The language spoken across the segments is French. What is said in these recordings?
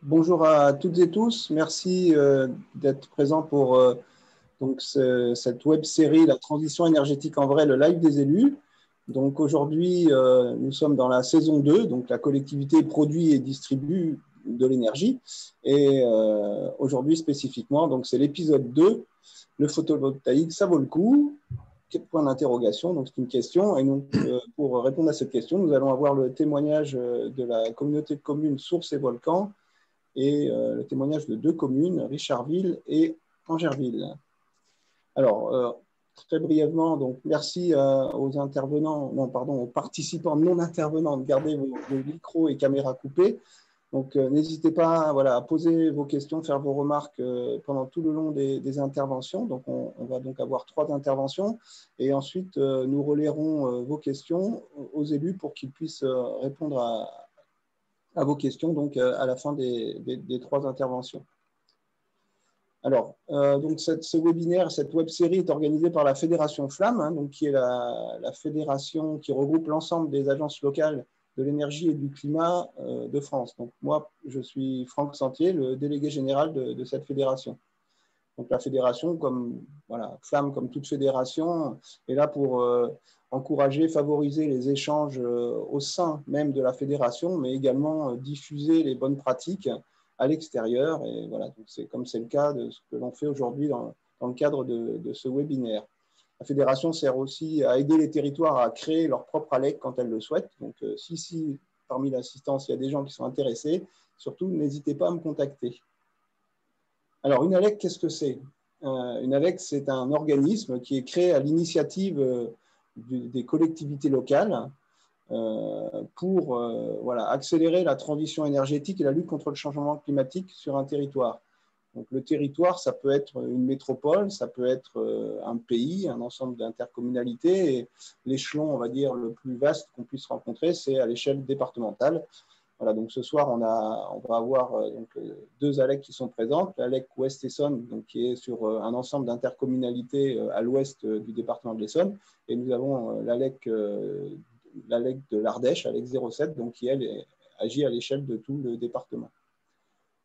Bonjour à toutes et tous. Merci d'être présents pour cette web série La transition énergétique en vrai, le live des élus. Donc aujourd'hui, nous sommes dans la saison 2, donc la collectivité produit et distribue de l'énergie. Et aujourd'hui spécifiquement, donc c'est l'épisode 2, le photovoltaïque, ça vaut le coup? Quel point d'interrogation? Donc c'est une question. Et donc pour répondre à cette question, nous allons avoir le témoignage de la communauté de communes Sources et Volcans et le témoignage de deux communes, Richardville et Angerville. Alors, très brièvement, donc merci aux intervenants, non, pardon, aux participants non intervenants de garder vos micros et caméras coupés. Donc, n'hésitez pas voilà, à poser vos questions, faire vos remarques pendant tout le long des interventions. Donc, on va donc avoir 3 interventions et ensuite, nous relayerons vos questions aux élus pour qu'ils puissent répondre à vos questions donc, à la fin des 3 interventions. Alors, donc ce webinaire, cette web-série est organisée par la Fédération Flamme, hein, donc qui est la fédération qui regroupe l'ensemble des agences locales de l'énergie et du climat de France. Donc moi, je suis Franck Sentier, le délégué général de cette fédération. Donc la fédération, comme voilà, Flamme, comme toute fédération, est là pour encourager, favoriser les échanges au sein même de la fédération, mais également diffuser les bonnes pratiques à l'extérieur. Et voilà, c'est comme c'est le cas de ce que l'on fait aujourd'hui dans le cadre de ce webinaire. La fédération sert aussi à aider les territoires à créer leur propre ALEC quand elles le souhaitent. Donc si parmi l'assistance, il y a des gens qui sont intéressés, surtout n'hésitez pas à me contacter. Alors, une ALEC, qu'est-ce que c'est? Une ALEC, c'est un organisme qui est créé à l'initiative des collectivités locales pour voilà, accélérer la transition énergétique et la lutte contre le changement climatique sur un territoire. Donc, le territoire, ça peut être une métropole, ça peut être un pays, un ensemble d'intercommunalités. Et l'échelon, on va dire, le plus vaste qu'on puisse rencontrer, c'est à l'échelle départementale. Voilà, donc ce soir, on va avoir donc, 2 ALEC qui sont présentes. L'ALEC Ouest-Essonne, qui est sur un ensemble d'intercommunalités à l'ouest du département de l'Essonne. Et nous avons l'ALEC de l'Ardèche, ALEC 07, donc, qui, elle, agit à l'échelle de tout le département.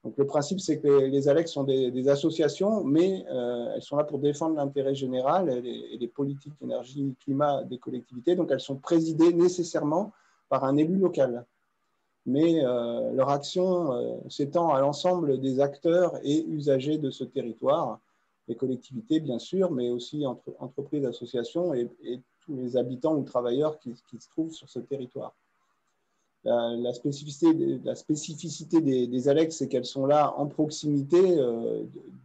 Donc, le principe, c'est que les ALEC sont des associations, mais elles sont là pour défendre l'intérêt général et les politiques énergie-climat des collectivités. Donc, elles sont présidées nécessairement par un élu local. Mais leur action s'étend à l'ensemble des acteurs et usagers de ce territoire, les collectivités bien sûr, mais aussi entreprises, associations et tous les habitants ou travailleurs qui se trouvent sur ce territoire. La spécificité des ALEC, c'est qu'elles sont là en proximité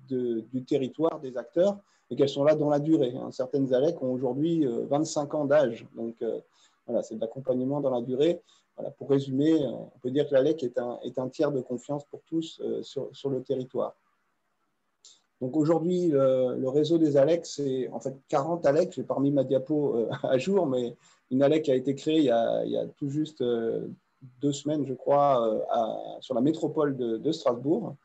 du territoire des acteurs et qu'elles sont là dans la durée. Certaines ALEC ont aujourd'hui 25 ans d'âge, donc voilà, c'est de l'accompagnement dans la durée. Voilà, pour résumer, on peut dire que l'ALEC est un tiers de confiance pour tous sur le territoire. Donc aujourd'hui, le réseau des ALEC, c'est en fait 40 ALEC. J'ai pas mis ma diapo à jour, mais une ALEC a été créée il y a tout juste 2 semaines, je crois, sur la métropole de Strasbourg.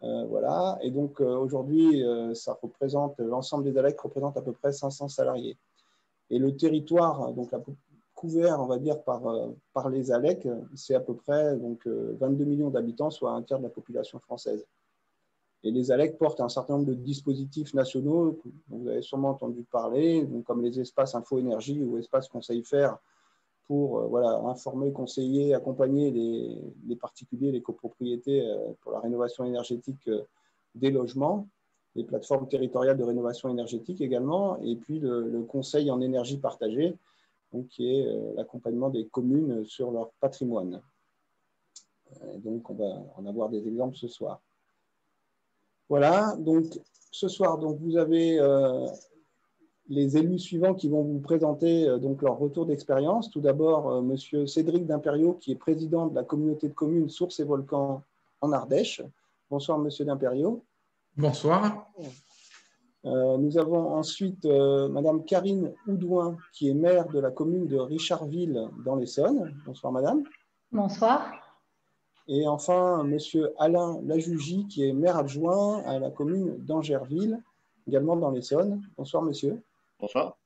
Voilà. Et donc aujourd'hui, ça représente, l'ensemble des ALEC représente à peu près 500 salariés. Et le territoire, donc couvert, on va dire, par les ALEC, c'est à peu près donc, 22 millions d'habitants, soit un tiers de la population française. Et les ALEC portent un certain nombre de dispositifs nationaux dont vous avez sûrement entendu parler, donc comme les espaces info-énergie ou espaces conseil-faire pour voilà, informer, conseiller, accompagner les particuliers, les copropriétés pour la rénovation énergétique des logements, les plateformes territoriales de rénovation énergétique également, et puis le conseil en énergie partagée, donc, qui est l'accompagnement des communes sur leur patrimoine. Et donc, on va en avoir des exemples ce soir. Voilà, donc ce soir, donc, vous avez les élus suivants qui vont vous présenter donc, leur retour d'expérience. Tout d'abord, monsieur Cédric Dimperio, qui est président de la communauté de communes Sources et Volcans en Ardèche. Bonsoir, monsieur Dimperio. Bonsoir. Nous avons ensuite madame Karine Oudouin, qui est maire de la commune de Richardville dans l'Essonne. Bonsoir, madame. Bonsoir. Et enfin, monsieur Alain Lajugie, qui est maire adjoint à la commune d'Angerville, également dans l'Essonne. Bonsoir, monsieur. Bonsoir.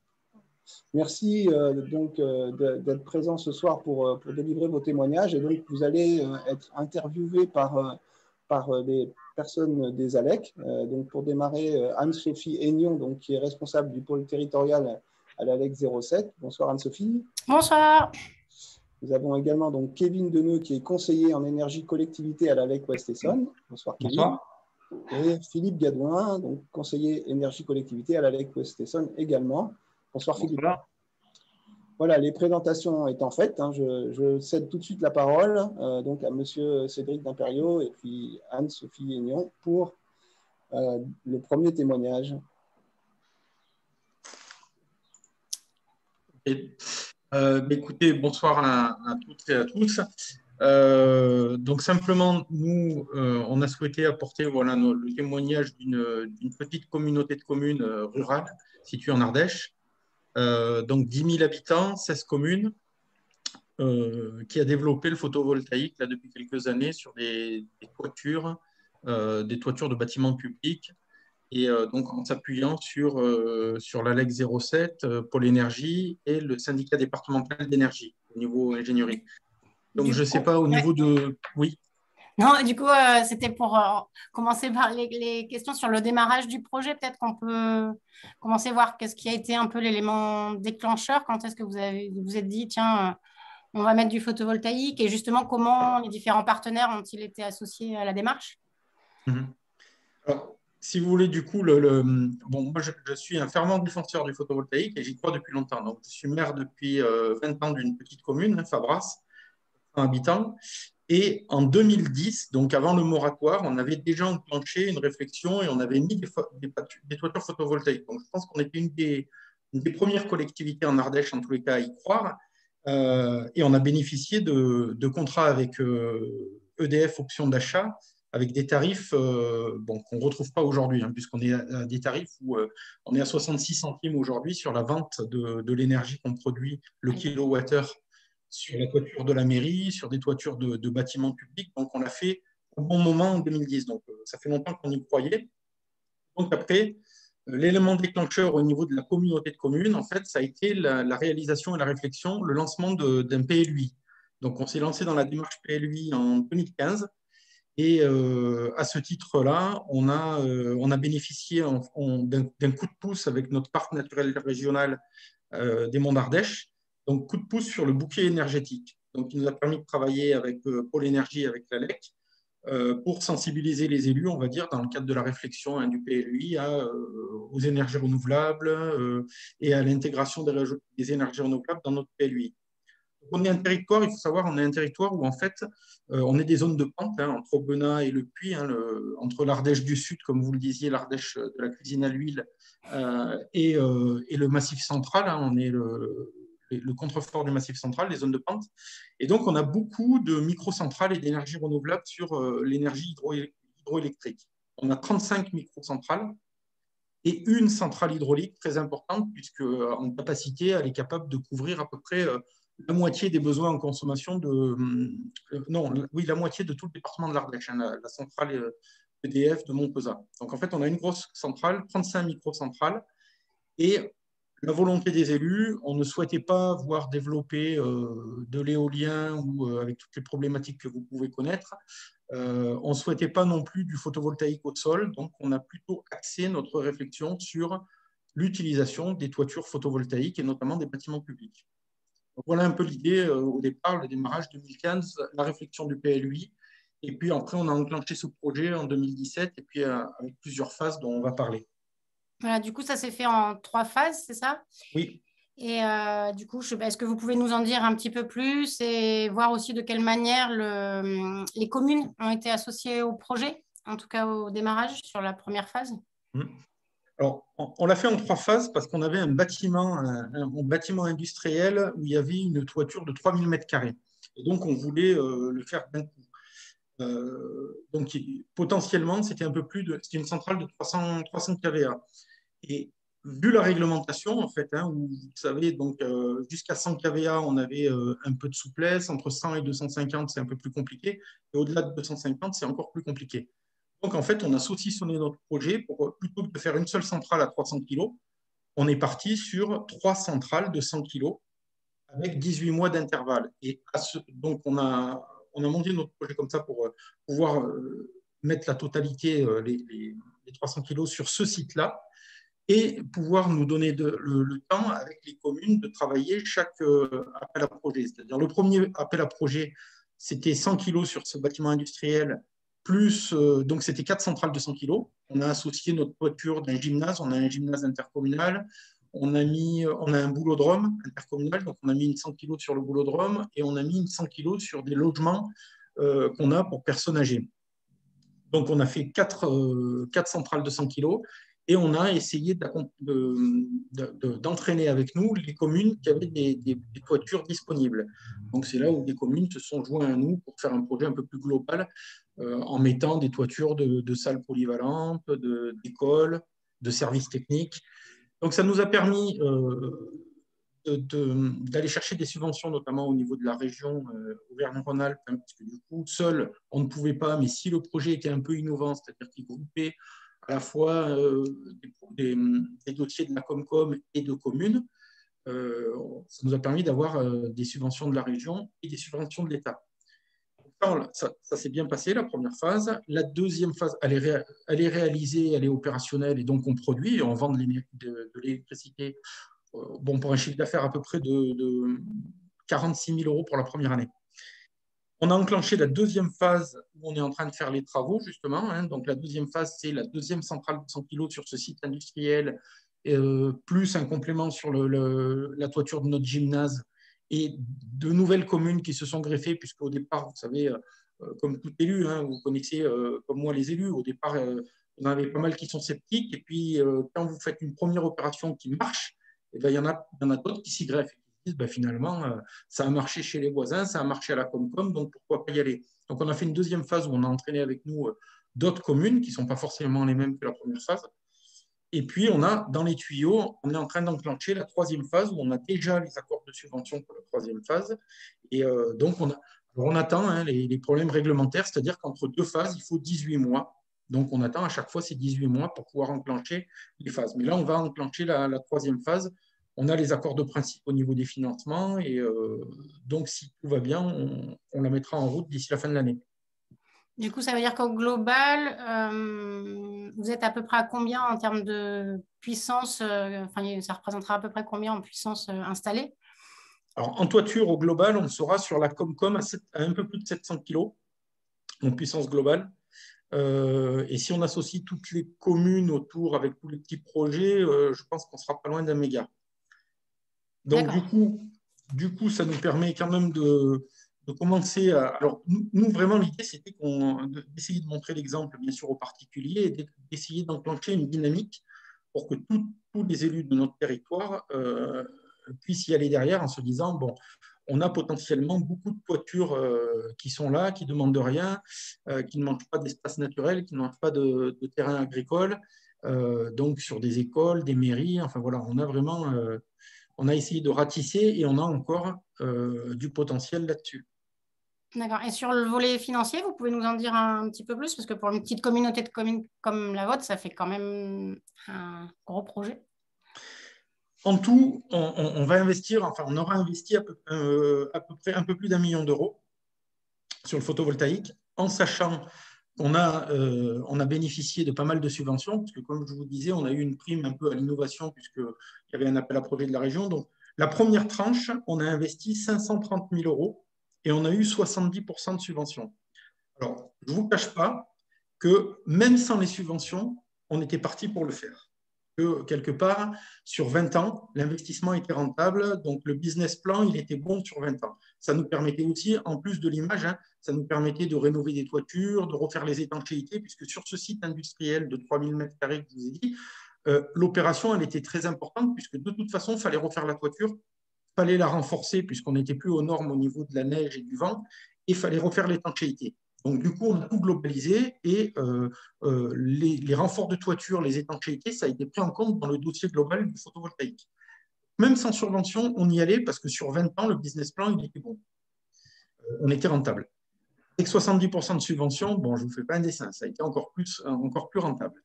Merci d'être présent ce soir pour délivrer vos témoignages. Et donc, vous allez être interviewé par des personnes des ALEC. Donc, pour démarrer, Anne-Sophie Aignon, donc, qui est responsable du pôle territorial à l'ALEC 07. Bonsoir Anne-Sophie. Bonsoir. Nous avons également donc Kevin Deneux, qui est conseiller en énergie collectivité à l'ALEC Ouest-Essonne. Bonsoir Kevin. Bonsoir. Et Philippe Gadouin, donc conseiller énergie collectivité à l'ALEC Ouest-Essonne également. Bonsoir Philippe. Bonsoir. Voilà, les présentations étant faites, je cède tout de suite la parole donc à Monsieur Cédric Dimperio et puis Anne-Sophie Aignon pour le premier témoignage. Écoutez, bonsoir à toutes et à tous. Donc simplement, nous, on a souhaité apporter le témoignage d'une petite communauté de communes rurales située en Ardèche. Donc 10 000 habitants, 16 communes, qui a développé le photovoltaïque là, depuis quelques années sur des toitures de bâtiments publics. Et donc, en s'appuyant sur l'ALEC 07, Pôle Énergie et le syndicat départemental d'énergie au niveau ingénierie. Donc, je ne sais pas au niveau de… Oui. Non, du coup, c'était pour commencer par les questions sur le démarrage du projet. Peut-être qu'on peut commencer à voir qu'est-ce qui a été un peu l'élément déclencheur. Quand est-ce que vous vous êtes dit, tiens, on va mettre du photovoltaïque et justement, comment les différents partenaires ont-ils été associés à la démarche? Alors, si vous voulez, du coup, moi, je suis un fervent défenseur du photovoltaïque et j'y crois depuis longtemps. Donc, je suis maire depuis 20 ans d'une petite commune, Fabras, 100 habitants. Et en 2010, donc avant le moratoire, on avait déjà enclenché une réflexion et on avait mis des toitures photovoltaïques. Donc, je pense qu'on était une des premières collectivités en Ardèche, en tous les cas, à y croire. Et on a bénéficié de contrats avec EDF Option d'achat, avec des tarifs qu'on ne retrouve pas aujourd'hui, puisqu'on est à des tarifs où on est à 66 centimes aujourd'hui sur la vente de l'énergie qu'on produit, le kilowattheure, sur la toiture de la mairie, sur des toitures de bâtiments publics. Donc, on l'a fait au bon moment en 2010. Donc, ça fait longtemps qu'on y croyait. Donc, après, l'élément déclencheur au niveau de la communauté de communes, en fait, ça a été la réalisation et la réflexion, le lancement d'un PLUI. Donc, on s'est lancé dans la démarche PLUI en 2015. Et à ce titre-là, on a bénéficié d'un coup de pouce avec notre parc naturel régional des Monts d'Ardèche. Donc, coup de pouce sur le bouquet énergétique. Donc, il nous a permis de travailler avec Pôle Énergie, avec l'ALEC, pour sensibiliser les élus, on va dire, dans le cadre de la réflexion du PLUI aux énergies renouvelables et à l'intégration des énergies renouvelables dans notre PLUI. On est un territoire, il faut savoir, on est un territoire où en fait, on est des zones de pente entre Aubenas et le Puy, entre l'Ardèche du Sud, comme vous le disiez, l'Ardèche de la cuisine à l'huile, et le Massif central. On est le contrefort du Massif central, les zones de pente. Et donc, on a beaucoup de microcentrales et d'énergie renouvelable sur l'énergie hydroélectrique. On a 35 microcentrales et une centrale hydraulique très importante, puisque en capacité, elle est capable de couvrir à peu près la moitié des besoins en consommation la moitié de tout le département de l'Ardèche, la centrale EDF de Montpezat. Donc en fait, on a une grosse centrale, 35 microcentrales, et la volonté des élus, on ne souhaitait pas voir développer de l'éolien ou avec toutes les problématiques que vous pouvez connaître. On ne souhaitait pas non plus du photovoltaïque au sol, donc on a plutôt axé notre réflexion sur l'utilisation des toitures photovoltaïques et notamment des bâtiments publics. Donc voilà un peu l'idée au départ, le démarrage 2015, la réflexion du PLUI, et puis après on a enclenché ce projet en 2017 et puis avec plusieurs phases dont on va parler. Voilà, du coup, ça s'est fait en 3 phases, c'est ça? Oui. Et du coup, est-ce que vous pouvez nous en dire un petit peu plus et voir aussi de quelle manière les communes ont été associées au projet, en tout cas au démarrage sur la première phase? Alors, on l'a fait en 3 phases parce qu'on avait un bâtiment industriel où il y avait une toiture de 3000 m². Et donc, on voulait le faire d'un coup. Donc, potentiellement, c'était c'était une centrale de 300 kVA. Et vu la réglementation, en fait, où vous savez, donc jusqu'à 100 kVA, on avait un peu de souplesse. Entre 100 et 250, c'est un peu plus compliqué. Et au-delà de 250, c'est encore plus compliqué. Donc, en fait, on a saucissonné notre projet pour, plutôt que de faire une seule centrale à 300 kg, on est parti sur 3 centrales de 100 kg avec 18 mois d'intervalle. Et donc, on a monté notre projet comme ça pour pouvoir mettre la totalité, les 300 kg sur ce site-là et pouvoir nous donner le temps avec les communes de travailler chaque appel à projet. C'est-à-dire le premier appel à projet, c'était 100 kg sur ce bâtiment industriel, plus, donc c'était 4 centrales de 100 kg. On a associé notre toiture d'un gymnase, on a un gymnase intercommunal, on a un boulodrome intercommunal, donc on a mis une 100 kg sur le boulodrome et on a mis une 100 kg sur des logements qu'on a pour personnes âgées. Donc on a fait 4 centrales de 100 kg et on a essayé d'entraîner avec nous les communes qui avaient des toitures disponibles. Donc c'est là où les communes se sont joints à nous pour faire un projet un peu plus global en mettant des toitures de salles polyvalentes, d'écoles, de services techniques. Donc ça nous a permis d'aller chercher des subventions, notamment au niveau de la région Auvergne-Rhône-Alpes, hein, parce que du coup, seul, on ne pouvait pas, mais si le projet était un peu innovant, c'est-à-dire qu'il groupait à la fois des dossiers de la Comcom et de communes, ça nous a permis d'avoir des subventions de la région et des subventions de l'État. Ça s'est bien passé, la première phase. La deuxième phase, elle est réalisée, elle est opérationnelle, et donc on produit et on vend de l'électricité. Bon, pour un chiffre d'affaires à peu près de 46 000 € pour la première année. On a enclenché la deuxième phase où on est en train de faire les travaux, justement. Hein. Donc, la deuxième phase, c'est la deuxième centrale de 100 kg sur ce site industriel, plus un complément sur la toiture de notre gymnase et de nouvelles communes qui se sont greffées, puisqu'au départ, vous savez, comme tout élu, hein, vous connaissez comme moi les élus, au départ, vous en avez pas mal qui sont sceptiques. Et puis, quand vous faites une première opération qui marche, eh bien, il y en a d'autres qui s'y greffent. Ben, finalement, ça a marché chez les voisins, ça a marché à la Comcom, donc pourquoi pas y aller. Donc, on a fait une deuxième phase où on a entraîné avec nous d'autres communes qui ne sont pas forcément les mêmes que la première phase. Et puis, on a dans les tuyaux, on est en train d'enclencher la troisième phase où on a déjà les accords de subvention pour la troisième phase. Et donc, on attend hein, les problèmes réglementaires, c'est-à-dire qu'entre deux phases, il faut 18 mois. Donc, on attend à chaque fois ces 18 mois pour pouvoir enclencher les phases. Mais là, on va enclencher la troisième phase. On a les accords de principe au niveau des financements et donc, si tout va bien, on la mettra en route d'ici la fin de l'année. Du coup, ça veut dire qu'au global, vous êtes à peu près à combien en termes de puissance ça représentera à peu près combien en puissance installée? Alors, en toiture, au global, on sera sur la Comcom à un peu plus de 700 kg en puissance globale. Et si on associe toutes les communes autour avec tous les petits projets, je pense qu'on sera pas loin d'1 méga. Donc, du coup, ça nous permet quand même de commencer à… Alors, nous, vraiment, l'idée, c'était d'essayer de montrer l'exemple, bien sûr, aux particuliers et d'essayer d'enclencher une dynamique pour que tous les élus de notre territoire puissent y aller derrière en se disant, bon, on a potentiellement beaucoup de toitures qui sont là, qui ne demandent rien, qui ne manquent pas d'espace naturel, qui ne manquent pas de terrain agricole, donc sur des écoles, des mairies, enfin voilà, on a vraiment… on a essayé de ratisser et on a encore du potentiel là-dessus. D'accord. Et sur le volet financier, vous pouvez nous en dire un petit peu plus? Parce que pour une petite communauté de communes comme la vôtre, ça fait quand même un gros projet. En tout, on va investir, enfin, on aura investi à peu près un peu plus d'1 million d'euros sur le photovoltaïque, en sachant qu'on a bénéficié de pas mal de subventions, parce que comme je vous disais, on a eu une prime un peu à l'innovation, puisqu'il y avait un appel à projet de la région. Donc, la première tranche, on a investi 530 000 € et on a eu 70% de subventions. Alors, je ne vous cache pas que même sans les subventions, on était parti pour le faire. Que quelque part, sur 20 ans, l'investissement était rentable, donc le business plan, il était bon sur 20 ans. Ça nous permettait aussi, en plus de l'image, hein, ça nous permettait de rénover des toitures, de refaire les étanchéités, puisque sur ce site industriel de 3000 m² que je vous ai dit, l'opération, elle était très importante, puisque de toute façon, il fallait refaire la toiture, il fallait la renforcer, puisqu'on n'était plus aux normes au niveau de la neige et du vent, et il fallait refaire l'étanchéité. Donc, du coup, on a tout globalisé et les renforts de toiture, les étanchéités, ça a été pris en compte dans le dossier global du photovoltaïque. Même sans subvention, on y allait parce que sur 20 ans, le business plan, il était bon. On était rentable. avec 70% de subvention, bon, je ne vous fais pas un dessin, ça a été encore plus rentable.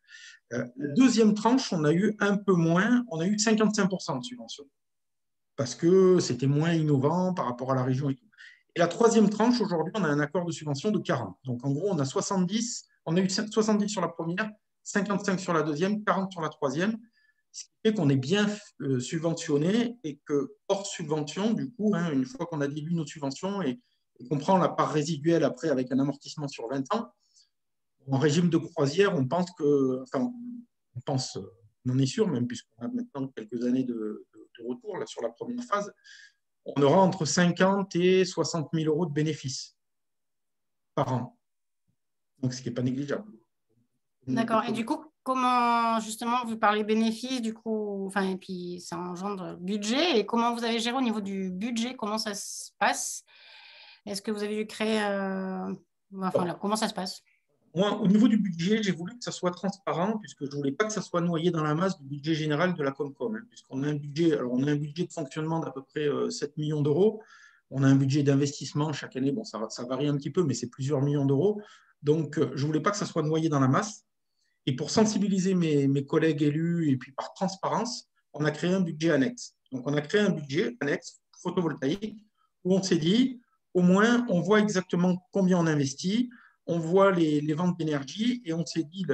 La deuxième tranche, on a eu un peu moins, on a eu 55% de subvention, parce que c'était moins innovant par rapport à la région et tout. Et la troisième tranche, aujourd'hui, on a un accord de subvention de 40. Donc, en gros, on a 70, on a eu 70 sur la première, 55 sur la deuxième, 40 sur la troisième, ce qui fait qu'on est bien subventionné et que hors subvention, du coup, une fois qu'on a déduit nos subventions et qu'on prend la part résiduelle après avec un amortissement sur 20 ans, en régime de croisière, on pense que, enfin, on en est sûr, même puisqu'on a maintenant quelques années de retour là, sur la première phase, on aura entre 50 et 60 000 euros de bénéfices par an. Donc, ce qui n'est pas négligeable. D'accord. Et du coup, comment, justement, vous parlez bénéfices, du coup, enfin, et puis ça engendre budget. Et comment vous avez géré au niveau du budget? Comment ça se passe? Est-ce que vous avez dû créer... enfin, là, comment ça se passe? Moi, au niveau du budget, j'ai voulu que ça soit transparent, puisque je ne voulais pas que ça soit noyé dans la masse du budget général de la Comcom. Puisqu'on a un budget, alors on a un budget de fonctionnement d'à peu près 7 millions d'euros. On a un budget d'investissement chaque année, bon, ça varie un petit peu, mais c'est plusieurs millions d'euros. Donc, je ne voulais pas que ça soit noyé dans la masse. Et pour sensibiliser mes collègues élus et puis par transparence, on a créé un budget annexe. Donc, on a créé un budget annexe photovoltaïque où on s'est dit, au moins, on voit exactement combien on investit, on voit les ventes d'énergie et on s'est dit,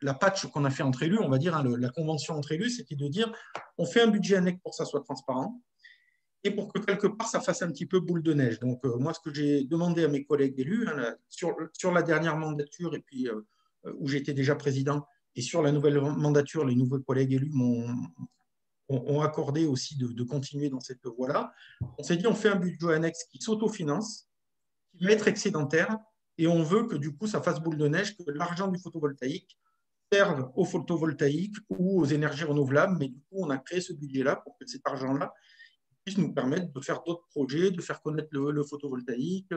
la patch qu'on a fait entre élus, on va dire, la convention entre élus, c'était de dire, on fait un budget annexe pour que ça soit transparent et pour que quelque part, ça fasse un petit peu boule de neige. Donc, moi, ce que j'ai demandé à mes collègues élus, sur la dernière mandature et puis où j'étais déjà président, et sur la nouvelle mandature, les nouveaux collègues élus ont accordé aussi de continuer dans cette voie-là. On s'est dit, on fait un budget annexe qui s'autofinance, qui va être excédentaire, et on veut que du coup, ça fasse boule de neige, que l'argent du photovoltaïque serve au photovoltaïque ou aux énergies renouvelables. Mais du coup, on a créé ce budget-là pour que cet argent-là puisse nous permettre de faire d'autres projets, de faire connaître le photovoltaïque,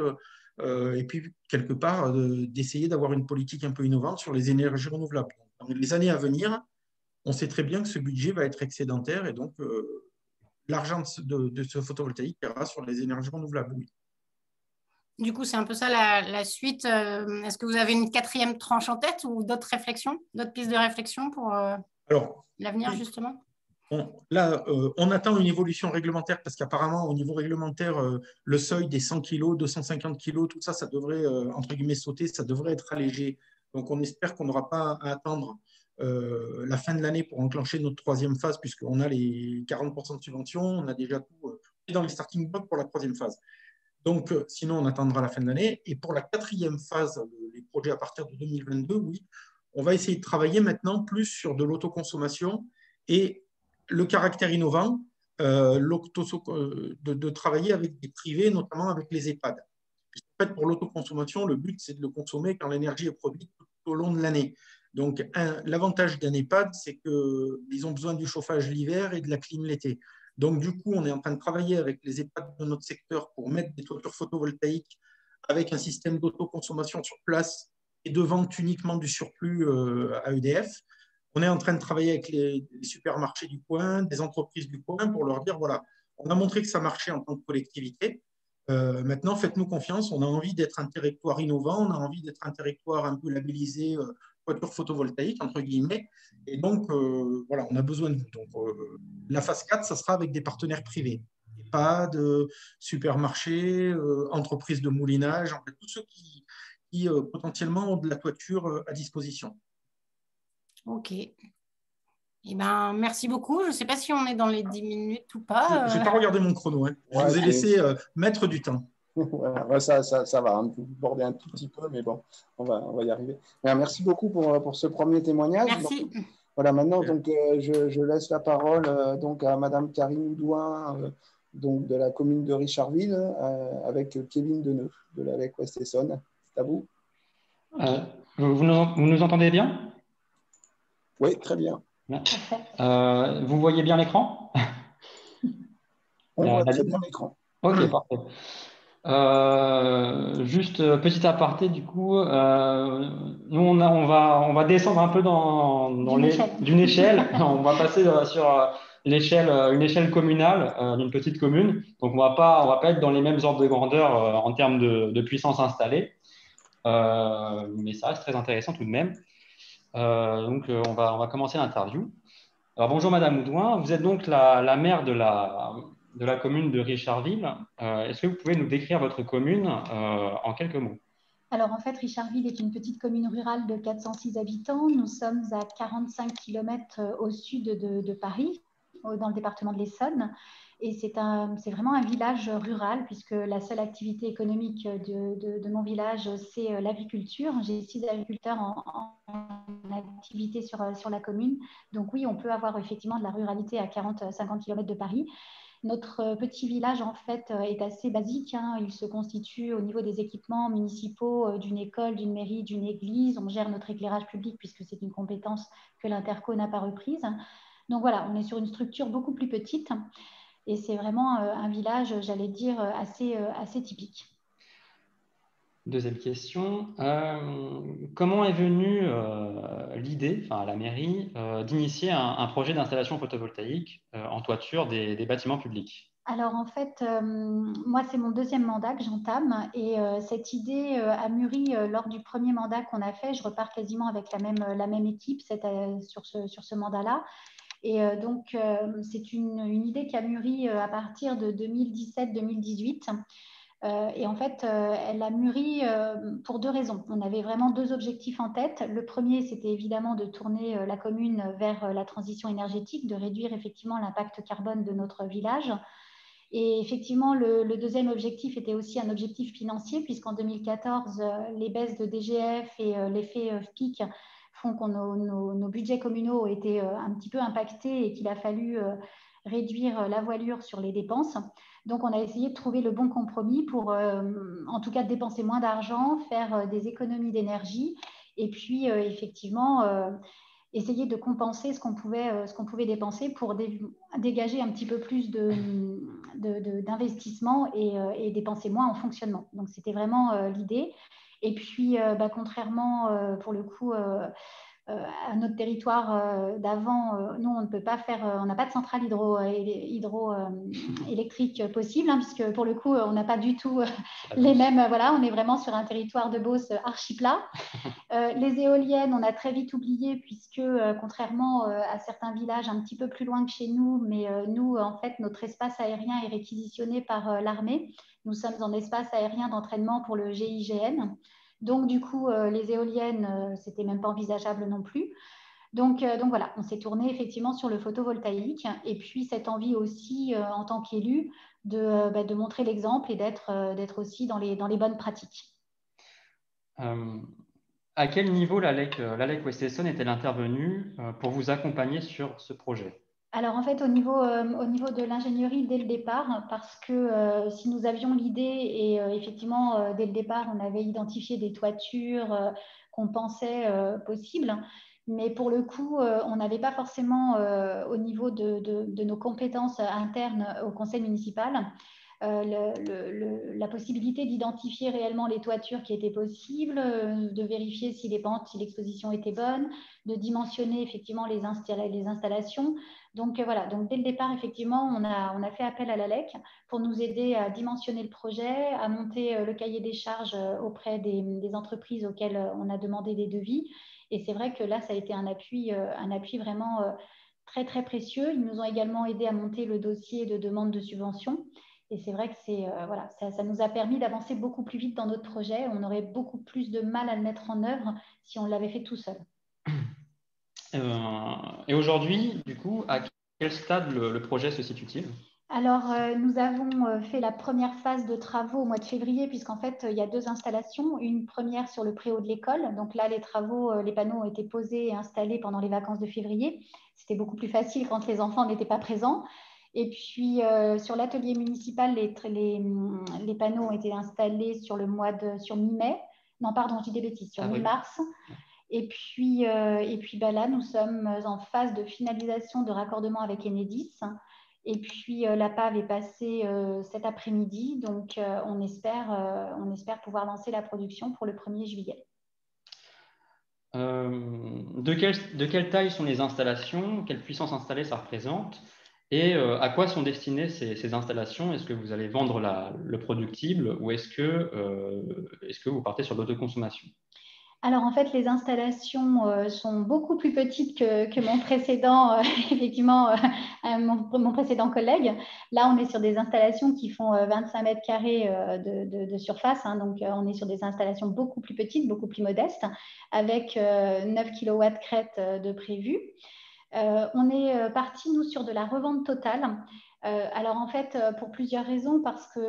et puis quelque part d'essayer d'avoir une politique un peu innovante sur les énergies renouvelables. Dans les années à venir, on sait très bien que ce budget va être excédentaire et donc l'argent de ce photovoltaïque ira sur les énergies renouvelables. Oui. Du coup, c'est un peu ça la suite. Est-ce que vous avez une quatrième tranche en tête ou d'autres réflexions, d'autres pistes de réflexion pour l'avenir, justement? Là, on attend une évolution réglementaire parce qu'apparemment, au niveau réglementaire, le seuil des 100 kg, 250 kg, tout ça, ça devrait, entre guillemets, sauter, ça devrait être allégé. Donc, on espère qu'on n'aura pas à attendre la fin de l'année pour enclencher notre troisième phase, puisqu'on a les 40% de subvention, on a déjà tout dans les starting blocks pour la troisième phase. Donc, sinon, on attendra la fin de l'année. Et pour la quatrième phase, les projets à partir de 2022, oui, on va essayer de travailler maintenant plus sur de l'autoconsommation et le caractère innovant, de travailler avec des privés, notamment avec les EHPAD. En fait, pour l'autoconsommation, le but, c'est de le consommer quand l'énergie est produite tout au long de l'année. Donc, l'avantage d'un EHPAD, c'est qu'ils ont besoin du chauffage l'hiver et de la clim l'été. Donc, du coup, on est en train de travailler avec les EHPAD de notre secteur pour mettre des toitures photovoltaïques avec un système d'autoconsommation sur place et de vente uniquement du surplus à EDF. On est en train de travailler avec les supermarchés du coin, des entreprises du coin pour leur dire, voilà, on a montré que ça marchait en tant que collectivité. Maintenant, faites-nous confiance. On a envie d'être un territoire innovant, on a envie d'être un territoire un peu labellisé toiture photovoltaïque, entre guillemets. Et donc, voilà, on a besoin de vous. Donc, la phase 4, ça sera avec des partenaires privés. EHPAD, supermarchés, entreprises de moulinage, en fait, tous ceux qui potentiellement ont de la toiture à disposition. Ok. Eh ben, merci beaucoup. Je ne sais pas si on est dans les 10 minutes ou pas. Je n'ai pas regardé mon chrono. Hein. Je vous ai laissé mettre du temps. Ouais, ça va, on peut border un tout petit peu, mais bon, on va y arriver. Merci beaucoup pour ce premier témoignage. Merci. Donc, voilà, maintenant, donc, je laisse la parole donc, à Madame Karine Oudouin, donc, de la commune de Richardville, avec Kevin Deneux, de l'AVEC West Essonne. C'est à vous. Vous nous entendez bien? Oui, très bien. Vous voyez bien l'écran? On voit très bien l'écran. Ok, parfait. Juste petit aparté, du coup, nous on va descendre un peu d'une échelle. On va passer une échelle communale d'une petite commune. Donc, on va pas être dans les mêmes ordres de grandeur en termes de puissance installée. Mais ça reste très intéressant tout de même. On va commencer l'interview. Alors, bonjour Madame Oudouin, vous êtes donc la maire de la commune de Richardville. Est-ce que vous pouvez nous décrire votre commune en quelques mots? Alors en fait, Richardville est une petite commune rurale de 406 habitants. Nous sommes à 45 km au sud de Paris, dans le département de l'Essonne. Et c'est vraiment un village rural, puisque la seule activité économique de mon village, c'est l'agriculture. J'ai 6 agriculteurs en activité sur la commune. Donc oui, on peut avoir effectivement de la ruralité à 40-50 km de Paris. Notre petit village, en fait, est assez basique. Il se constitue au niveau des équipements municipaux d'une école, d'une mairie, d'une église. On gère notre éclairage public puisque c'est une compétence que l'Interco n'a pas reprise. Donc voilà, on est sur une structure beaucoup plus petite et c'est vraiment un village, j'allais dire, assez typique. Deuxième question. Comment est venue l'idée, à la mairie, d'initier un projet d'installation photovoltaïque en toiture des bâtiments publics? Alors en fait, moi c'est mon deuxième mandat que j'entame et cette idée a mûri lors du premier mandat qu'on a fait. Je repars quasiment avec la même équipe sur ce mandat-là. Et donc c'est une idée qui a mûri à partir de 2017-2018. Et en fait, elle a mûri pour 2 raisons. On avait vraiment 2 objectifs en tête. Le premier, c'était évidemment de tourner la commune vers la transition énergétique, de réduire effectivement l'impact carbone de notre village. Et effectivement, le deuxième objectif était aussi un objectif financier, puisqu'en 2014, les baisses de DGF et l'effet FPIC font que nos budgets communaux ont été un petit peu impactés et qu'il a fallu réduire la voilure sur les dépenses. Donc, on a essayé de trouver le bon compromis pour, en tout cas, dépenser moins d'argent, faire des économies d'énergie et puis, effectivement, essayer de compenser ce qu'on pouvait dépenser pour dégager un petit peu plus d'investissement et dépenser moins en fonctionnement. Donc, c'était vraiment l'idée. Et puis, contrairement, pour le coup, à notre territoire d'avant, nous, on ne peut pas on n'a pas de centrale hydroélectrique possible, puisque pour le coup, on n'a pas du tout les mêmes. Voilà, on est vraiment sur un territoire de Beauce archi plat. Les éoliennes, on a très vite oublié, puisque contrairement à certains villages un petit peu plus loin que chez nous, mais nous, en fait, notre espace aérien est réquisitionné par l'armée. Nous sommes en espace aérien d'entraînement pour le GIGN. Donc, du coup, les éoliennes, c'était même pas envisageable non plus. Donc voilà, on s'est tourné effectivement sur le photovoltaïque. Et puis, cette envie aussi, en tant qu'élu, de montrer l'exemple et d'être aussi dans les bonnes pratiques. À quel niveau l'ALEC Ouest-Essonne est-elle intervenue pour vous accompagner sur ce projet? Alors en fait, au niveau de l'ingénierie dès le départ, parce que si nous avions l'idée et effectivement, dès le départ, on avait identifié des toitures qu'on pensait possibles, mais pour le coup, on n'avait pas forcément au niveau de nos compétences internes au conseil municipal, la possibilité d'identifier réellement les toitures qui étaient possibles, de vérifier si les pentes, si l'exposition était bonne, de dimensionner effectivement les installations. Donc voilà, donc dès le départ, effectivement, on a fait appel à l'ALEC pour nous aider à dimensionner le projet, à monter le cahier des charges auprès des entreprises auxquelles on a demandé des devis. Et c'est vrai que là, ça a été un appui vraiment très, très précieux. Ils nous ont également aidé à monter le dossier de demande de subvention. Et c'est vrai que voilà, ça nous a permis d'avancer beaucoup plus vite dans notre projet. On aurait beaucoup plus de mal à le mettre en œuvre si on l'avait fait tout seul. Et aujourd'hui, du coup, à quel stade le projet se situe-t-il? Alors, nous avons fait la première phase de travaux au mois de février, puisqu'en fait, il y a 2 installations. Une première sur le préau de l'école. Donc là, les travaux, les panneaux ont été posés et installés pendant les vacances de février. C'était beaucoup plus facile quand les enfants n'étaient pas présents. Et puis, sur l'atelier municipal, les panneaux ont été installés sur mi-mai. Non, pardon, je dis des bêtises, sur mi-mars. Et puis là, nous sommes en phase de finalisation de raccordement avec Enedis. Et puis, la PAV est passée cet après-midi. Donc, on espère pouvoir lancer la production pour le 1er juillet. De quelle taille sont les installations? Quelle puissance installée ça représente? Et à quoi sont destinées ces installations? Est-ce que vous allez vendre le productible ou est-ce que vous partez sur l'autoconsommation? Alors, en fait, les installations sont beaucoup plus petites que mon précédent, effectivement, mon précédent collègue. Là, on est sur des installations qui font 25 mètres carrés de surface. Hein, donc, on est sur des installations beaucoup plus petites, beaucoup plus modestes, avec 9 kW crête de prévu. On est parti, nous, sur de la revente totale. Alors, en fait, pour plusieurs raisons, parce que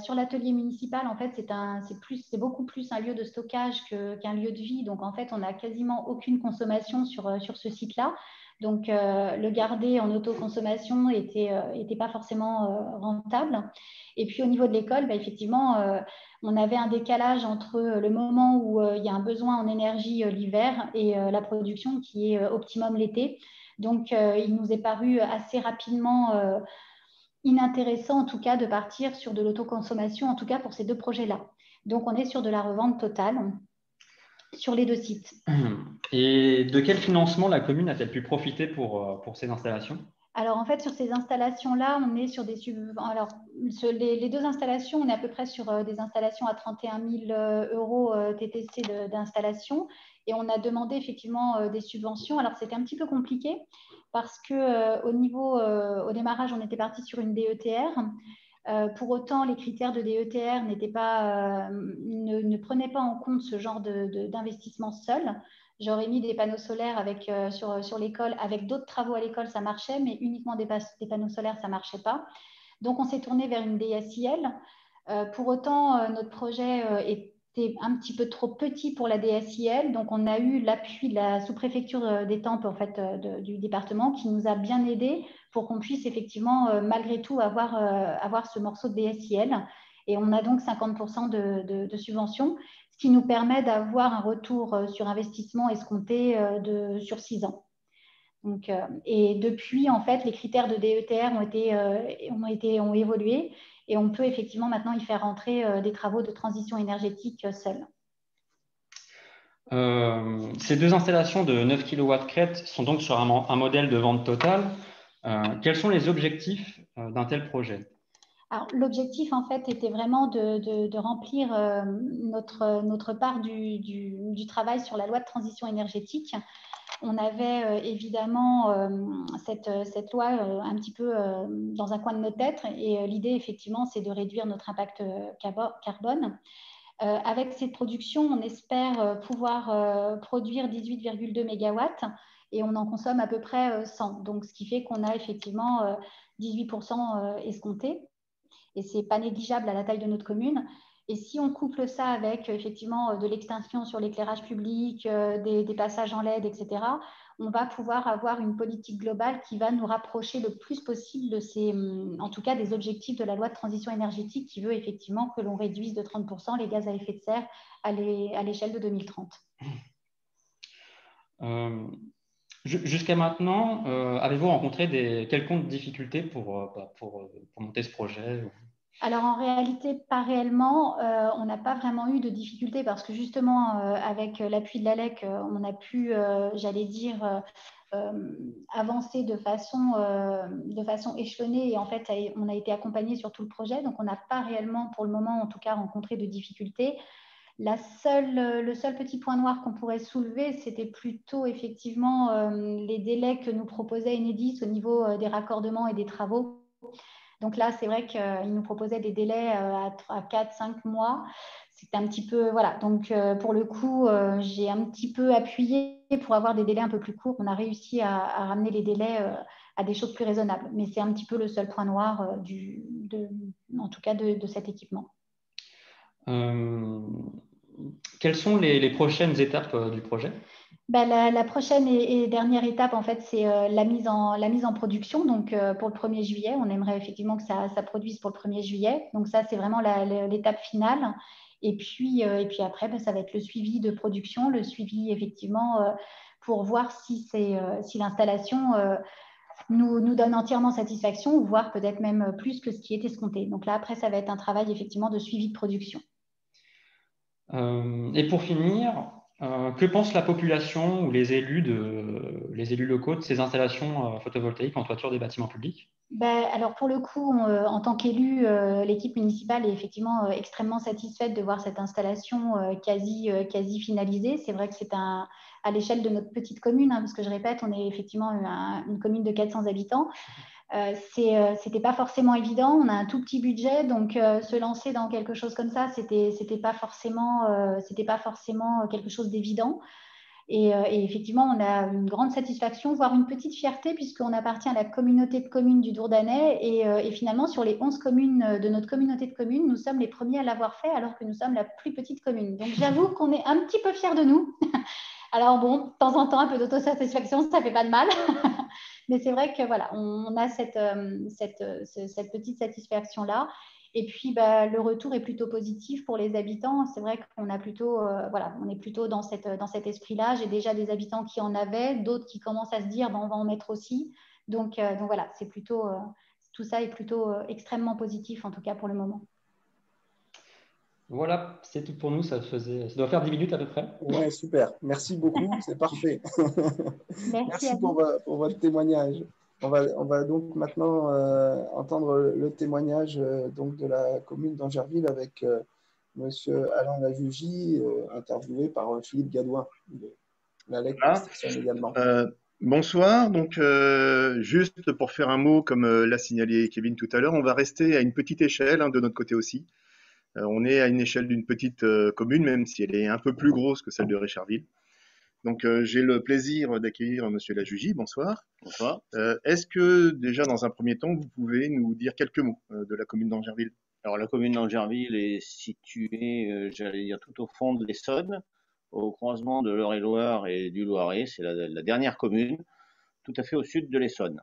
sur l'atelier municipal, en fait, c'est beaucoup plus un lieu de stockage qu'un lieu de vie. Donc, en fait, on n'a quasiment aucune consommation sur ce site-là. Donc, le garder en autoconsommation n'était pas forcément rentable. Et puis, au niveau de l'école, effectivement, on avait un décalage entre le moment où il y a un besoin en énergie l'hiver et la production qui est optimum l'été. Donc, il nous est paru assez rapidement inintéressant, en tout cas, de partir sur de l'autoconsommation, en tout cas pour ces 2 projets-là. Donc, on est sur de la revente totale sur les 2 sites. Et de quel financement la commune a-t-elle pu profiter pour ces installations? Alors, en fait, sur ces installations-là, on est sur des subventions. Alors, les 2 installations, on est à peu près sur des installations à 31 000 euros TTC d'installation. Et on a demandé effectivement des subventions. Alors, c'était un petit peu compliqué parce que au démarrage, on était parti sur une DETR. Pour autant, les critères de DETR ne prenaient pas en compte ce genre d'investissement seul. J'aurais mis des panneaux solaires sur l'école. Avec d'autres travaux à l'école, ça marchait, mais uniquement des panneaux solaires, ça ne marchait pas. Donc, on s'est tourné vers une DSIL. Pour autant, notre projet était un petit peu trop petit pour la DSIL. Donc, on a eu l'appui de la sous-préfecture d'Étampes, en fait, du département, qui nous a bien aidés pour qu'on puisse effectivement, malgré tout, avoir ce morceau de DSIL. Et on a donc 50% de subvention, ce qui nous permet d'avoir un retour sur investissement escompté sur 6 ans. Donc, et depuis, en fait, les critères de DETR ont évolué et on peut effectivement maintenant y faire entrer des travaux de transition énergétique seuls. Ces 2 installations de 9 kW crête sont donc sur un modèle de vente totale. Quels sont les objectifs d'un tel projet? Alors, l'objectif, en fait, était vraiment de remplir notre part du travail sur la loi de transition énergétique. On avait évidemment cette loi un petit peu dans un coin de notre tête et l'idée, effectivement, c'est de réduire notre impact carbone. Avec cette production, on espère pouvoir produire 18,2 mégawatts et on en consomme à peu près 100. Donc, ce qui fait qu'on a effectivement 18% escompté. Et ce n'est pas négligeable à la taille de notre commune. Et si on couple ça avec effectivement de l'extinction sur l'éclairage public, des passages en LED, etc., on va pouvoir avoir une politique globale qui va nous rapprocher le plus possible en tout cas des objectifs de la loi de transition énergétique qui veut effectivement que l'on réduise de 30% les gaz à effet de serre à l'échelle de 2030. Jusqu'à maintenant, avez-vous rencontré quelconques difficultés pour monter ce projet? Alors, en réalité, pas réellement. On n'a pas vraiment eu de difficultés parce que justement, avec l'appui de l'ALEC, on a pu, j'allais dire, avancer de façon échelonnée et en fait, on a été accompagné sur tout le projet. Donc, on n'a pas réellement, pour le moment, en tout cas, rencontré de difficultés. Le seul petit point noir qu'on pourrait soulever, c'était plutôt effectivement les délais que nous proposait Enedis au niveau des raccordements et des travaux. Donc là, c'est vrai qu'ils nous proposaient des délais à 4-5 mois. C'était un petit peu… Voilà. Donc, pour le coup, j'ai un petit peu appuyé pour avoir des délais un peu plus courts. On a réussi à ramener les délais à des choses plus raisonnables. Mais c'est un petit peu le seul point noir, en tout cas, de cet équipement. Quelles sont les prochaines étapes du projet? La prochaine et dernière étape, en fait, c'est la mise en production. Donc, pour le 1er juillet, on aimerait effectivement que ça produise pour le 1er juillet. Donc, ça, c'est vraiment l'étape finale. Et puis après, ça va être le suivi de production, le suivi, effectivement, pour voir si l'installation nous donne entièrement satisfaction, ou voire peut-être même plus que ce qui est escompté. Donc là, après, ça va être un travail, effectivement, de suivi de production. Et pour finir, Que pense la population ou les élus locaux de ces installations photovoltaïques en toiture des bâtiments publics? Ben, alors pour le coup, en tant qu'élu, l'équipe municipale est effectivement extrêmement satisfaite de voir cette installation quasi finalisée. C'est vrai que c'est à l'échelle de notre petite commune, hein, parce que je répète, on est effectivement une commune de 400 habitants. C'était pas forcément évident. On a un tout petit budget, donc se lancer dans quelque chose comme ça, c'était pas forcément quelque chose d'évident. Et effectivement, on a une grande satisfaction, voire une petite fierté, puisqu'on appartient à la communauté de communes du Dourdanais. Et finalement, sur les 11 communes de notre communauté de communes, nous sommes les premiers à l'avoir fait, alors que nous sommes la plus petite commune. Donc j'avoue qu'on est un petit peu fiers de nous. Alors bon, de temps en temps, un peu d'autosatisfaction, ça fait pas de mal. Mais c'est vrai que voilà, on a cette petite satisfaction-là. Et puis, bah, le retour est plutôt positif pour les habitants. C'est vrai qu'on a plutôt, voilà, on est plutôt dans cet esprit-là. J'ai déjà des habitants qui en avaient, d'autres qui commencent à se dire, bah, on va en mettre aussi. Donc voilà, c'est plutôt, tout ça est plutôt extrêmement positif, en tout cas pour le moment. Voilà, c'est tout pour nous. Ça doit faire 10 minutes à peu près. Ouais, super. Merci beaucoup, c'est parfait. Merci à Merci vous. pour votre témoignage. On va donc maintenant entendre le témoignage donc de la commune d'Angerville avec Monsieur Alain Lajugie, interviewé par Philippe Gadouin de l'ALEC Voilà. Extension également. Bonsoir. Donc, juste pour faire un mot, comme l'a signalé Kevin tout à l'heure, on va rester à une petite échelle de notre côté aussi. On est à une échelle d'une petite commune, même si elle est un peu plus grosse que celle de Richardville. Donc, j'ai le plaisir d'accueillir Monsieur Lajugie. Bonsoir. Bonsoir. Est-ce que déjà, dans un premier temps, vous pouvez nous dire quelques mots de la commune d'Angerville? Alors, la commune d'Angerville est située, j'allais dire, tout au fond de l'Essonne, au croisement de l'Eure-et-Loire et du Loiret. C'est la dernière commune, tout à fait au sud de l'Essonne,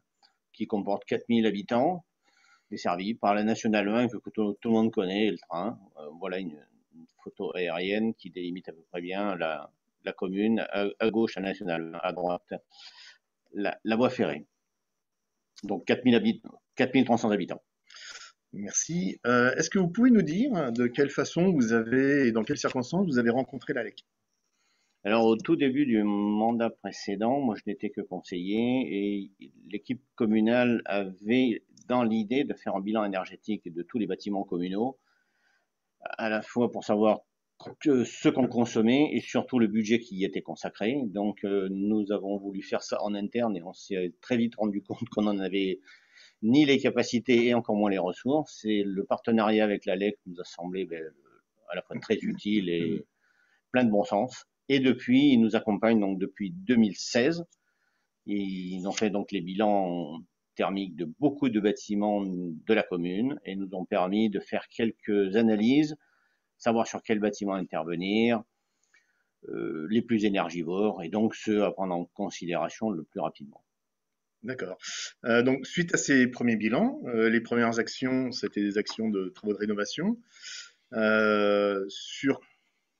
qui comporte 4000 habitants, desservie par la Nationale 1, que tout le monde connaît, et le train. Voilà une photo aérienne qui délimite à peu près bien la commune. À gauche, la Nationale 1, à droite, la voie ferrée. Donc 4300 habitants. Merci. Est-ce que vous pouvez nous dire de quelle façon vous avez et dans quelles circonstances vous avez rencontré l'ALEC? Alors, au tout début du mandat précédent, moi, je n'étais que conseiller et l'équipe communale avait dans l'idée de faire un bilan énergétique de tous les bâtiments communaux, à la fois pour savoir ce qu'on consommait et surtout le budget qui y était consacré. Donc, nous avons voulu faire ça en interne et on s'est très vite rendu compte qu'on n'en avait ni les capacités et encore moins les ressources. Et le partenariat avec l'ALEC nous a semblé à la fois très utile et plein de bon sens. Et depuis, ils nous accompagnent donc depuis 2016. Ils ont fait donc les bilans thermiques de beaucoup de bâtiments de la commune et nous ont permis de faire quelques analyses, savoir sur quels bâtiments intervenir, les plus énergivores et donc ceux à prendre en considération le plus rapidement. D'accord. Donc, suite à ces premiers bilans, les premières actions, c'était des actions de travaux de rénovation. Sur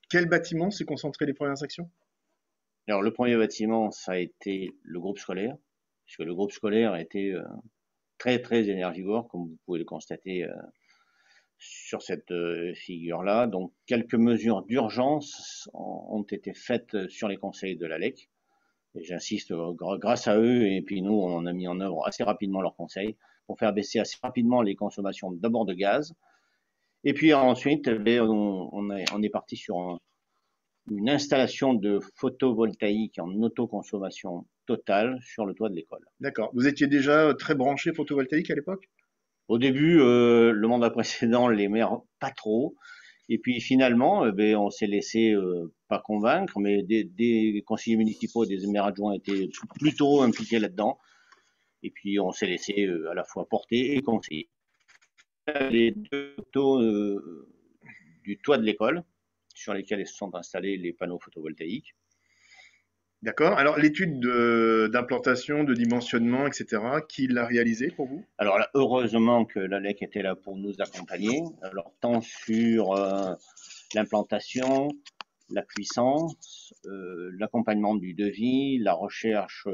quel bâtiment s'est concentré les premières actions? Alors, le premier bâtiment, ça a été le groupe scolaire, puisque le groupe scolaire était très, très énergivore, comme vous pouvez le constater sur cette figure-là. Donc, quelques mesures d'urgence ont été faites sur les conseils de l'ALEC. Et j'insiste, grâce à eux, et puis nous, on a mis en œuvre assez rapidement leurs conseils pour faire baisser assez rapidement les consommations d'abord de gaz. Et puis ensuite, on est parti sur une installation de photovoltaïque en autoconsommation totale sur le toit de l'école. D'accord. Vous étiez déjà très branché photovoltaïque à l'époque? Au début, le mandat précédent, les maires, pas trop. Et puis finalement, on s'est laissé pas convaincre, mais des conseillers municipaux et des maires adjoints étaient plutôt impliqués là-dedans. Et puis on s'est laissé à la fois porter et conseiller. Les deux photos du toit de l'école, sur lesquels se sont installés les panneaux photovoltaïques. D'accord. Alors, l'étude d'implantation, de dimensionnement, etc., qui l'a réalisée pour vous? Alors là, heureusement que l'ALEC était là pour nous accompagner. Alors, tant sur l'implantation, la puissance, l'accompagnement du devis, la recherche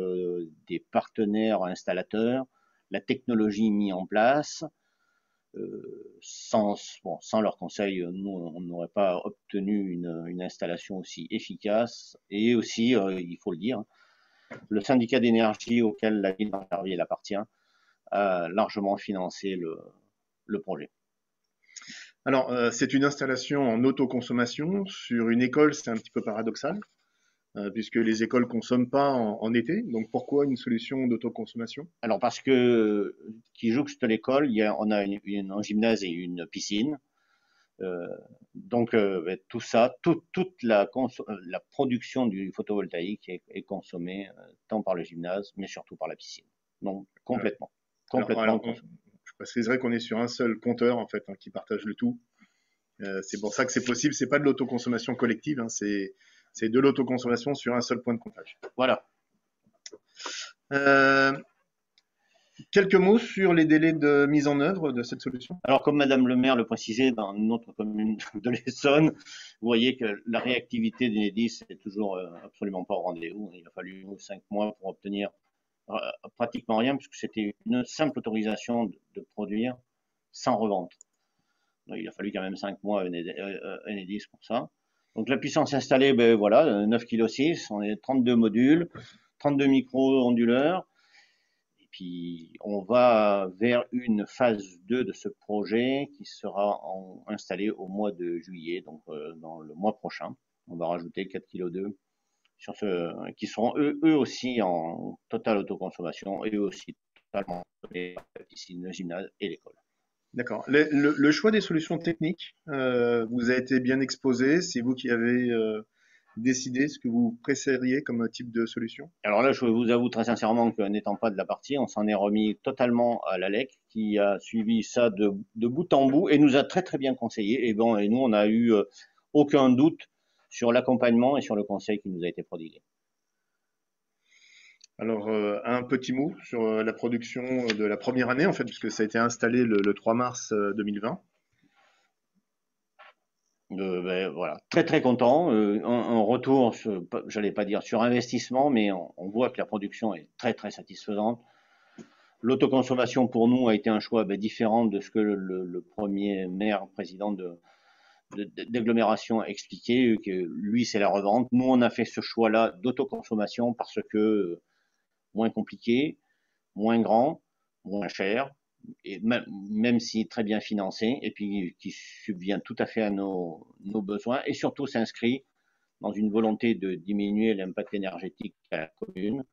des partenaires installateurs, la technologie mise en place, Sans leur conseil, nous, on n'aurait pas obtenu une installation aussi efficace. Et aussi, il faut le dire, le syndicat d'énergie auquel la ville d'Ingerville appartient a largement financé le projet. Alors, c'est une installation en autoconsommation. Sur une école, c'est un petit peu paradoxal, puisque les écoles ne consomment pas en été. Donc, pourquoi une solution d'autoconsommation? Alors, parce que qui jouxte l'école, on a un gymnase et une piscine. Donc, tout ça, toute la production du photovoltaïque est consommée tant par le gymnase, mais surtout par la piscine. Donc, complètement. Je préciserai qu'on est sur un seul compteur, en fait, qui partage le tout. C'est pour ça que c'est possible. C'est pas de l'autoconsommation collective, hein, c'est de l'autoconsommation sur un seul point de comptage. Voilà. Quelques mots sur les délais de mise en œuvre de cette solution. Alors, comme Madame le maire le précisait, dans notre commune de l'Essonne, vous voyez que la réactivité d'Enedis n'est toujours absolument pas au rendez-vous. Il a fallu 5 mois pour obtenir pratiquement rien, puisque c'était une simple autorisation de produire sans revente. Donc, il a fallu quand même 5 mois à Enedis pour ça. Donc, la puissance installée, ben voilà, 9,6 kg, on est 32 modules, 32 micro-onduleurs. Et puis, on va vers une phase 2 de ce projet qui sera installée au mois de juillet, donc dans le mois prochain. On va rajouter 4,2 kg sur qui seront eux aussi en totale autoconsommation et eux aussi totalement la piscine, le gymnase et l'école. D'accord. Le choix des solutions techniques vous a été bien exposé. C'est vous qui avez décidé ce que vous préfériez comme type de solution? Alors là, je vous avoue très sincèrement que n'étant pas de la partie, on s'en est remis totalement à l'ALEC qui a suivi ça de bout en bout et nous a très très bien conseillé. Et bon, et nous, on n'a eu aucun doute sur l'accompagnement et sur le conseil qui nous a été prodigué. Alors, un petit mot sur la production de la première année, en fait, puisque ça a été installé le 3 mars 2020. Ben, voilà, très très content. Un retour, j'allais pas dire sur investissement, mais on voit que la production est très très satisfaisante. L'autoconsommation pour nous a été un choix différent de ce que le premier maire, président d'agglomération a expliqué, que lui c'est la revente. Nous on a fait ce choix-là d'autoconsommation parce que moins compliqué, moins grand, moins cher, et même si très bien financé, et puis qui subvient tout à fait à nos besoins, et surtout s'inscrit dans une volonté de diminuer l'impact énergétique à la commune,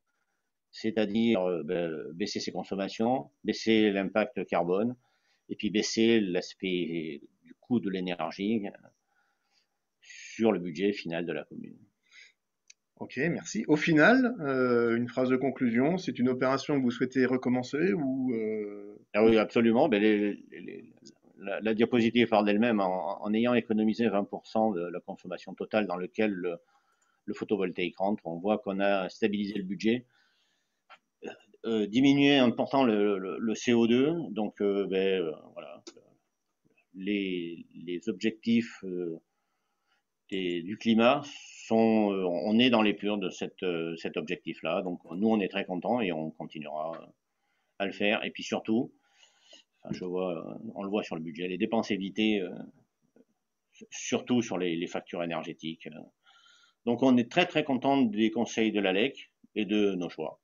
c'est-à-dire baisser ses consommations, baisser l'impact carbone, et puis baisser l'aspect du coût de l'énergie sur le budget final de la commune. Ok, merci. Au final, une phrase de conclusion, c'est une opération que vous souhaitez recommencer ou Ah oui, absolument. Ben, la diapositive parle d'elle-même. En ayant économisé 20% de la consommation totale dans lequel le photovoltaïque rentre, on voit qu'on a stabilisé le budget, diminué en portant le CO2. Donc, voilà, les objectifs du climat on est dans l'épure de cet objectif-là. Donc, nous, on est très contents et on continuera à le faire. Et puis surtout, on le voit sur le budget, les dépenses évitées, surtout sur les factures énergétiques. Donc, on est très, très content des conseils de l'ALEC et de nos choix.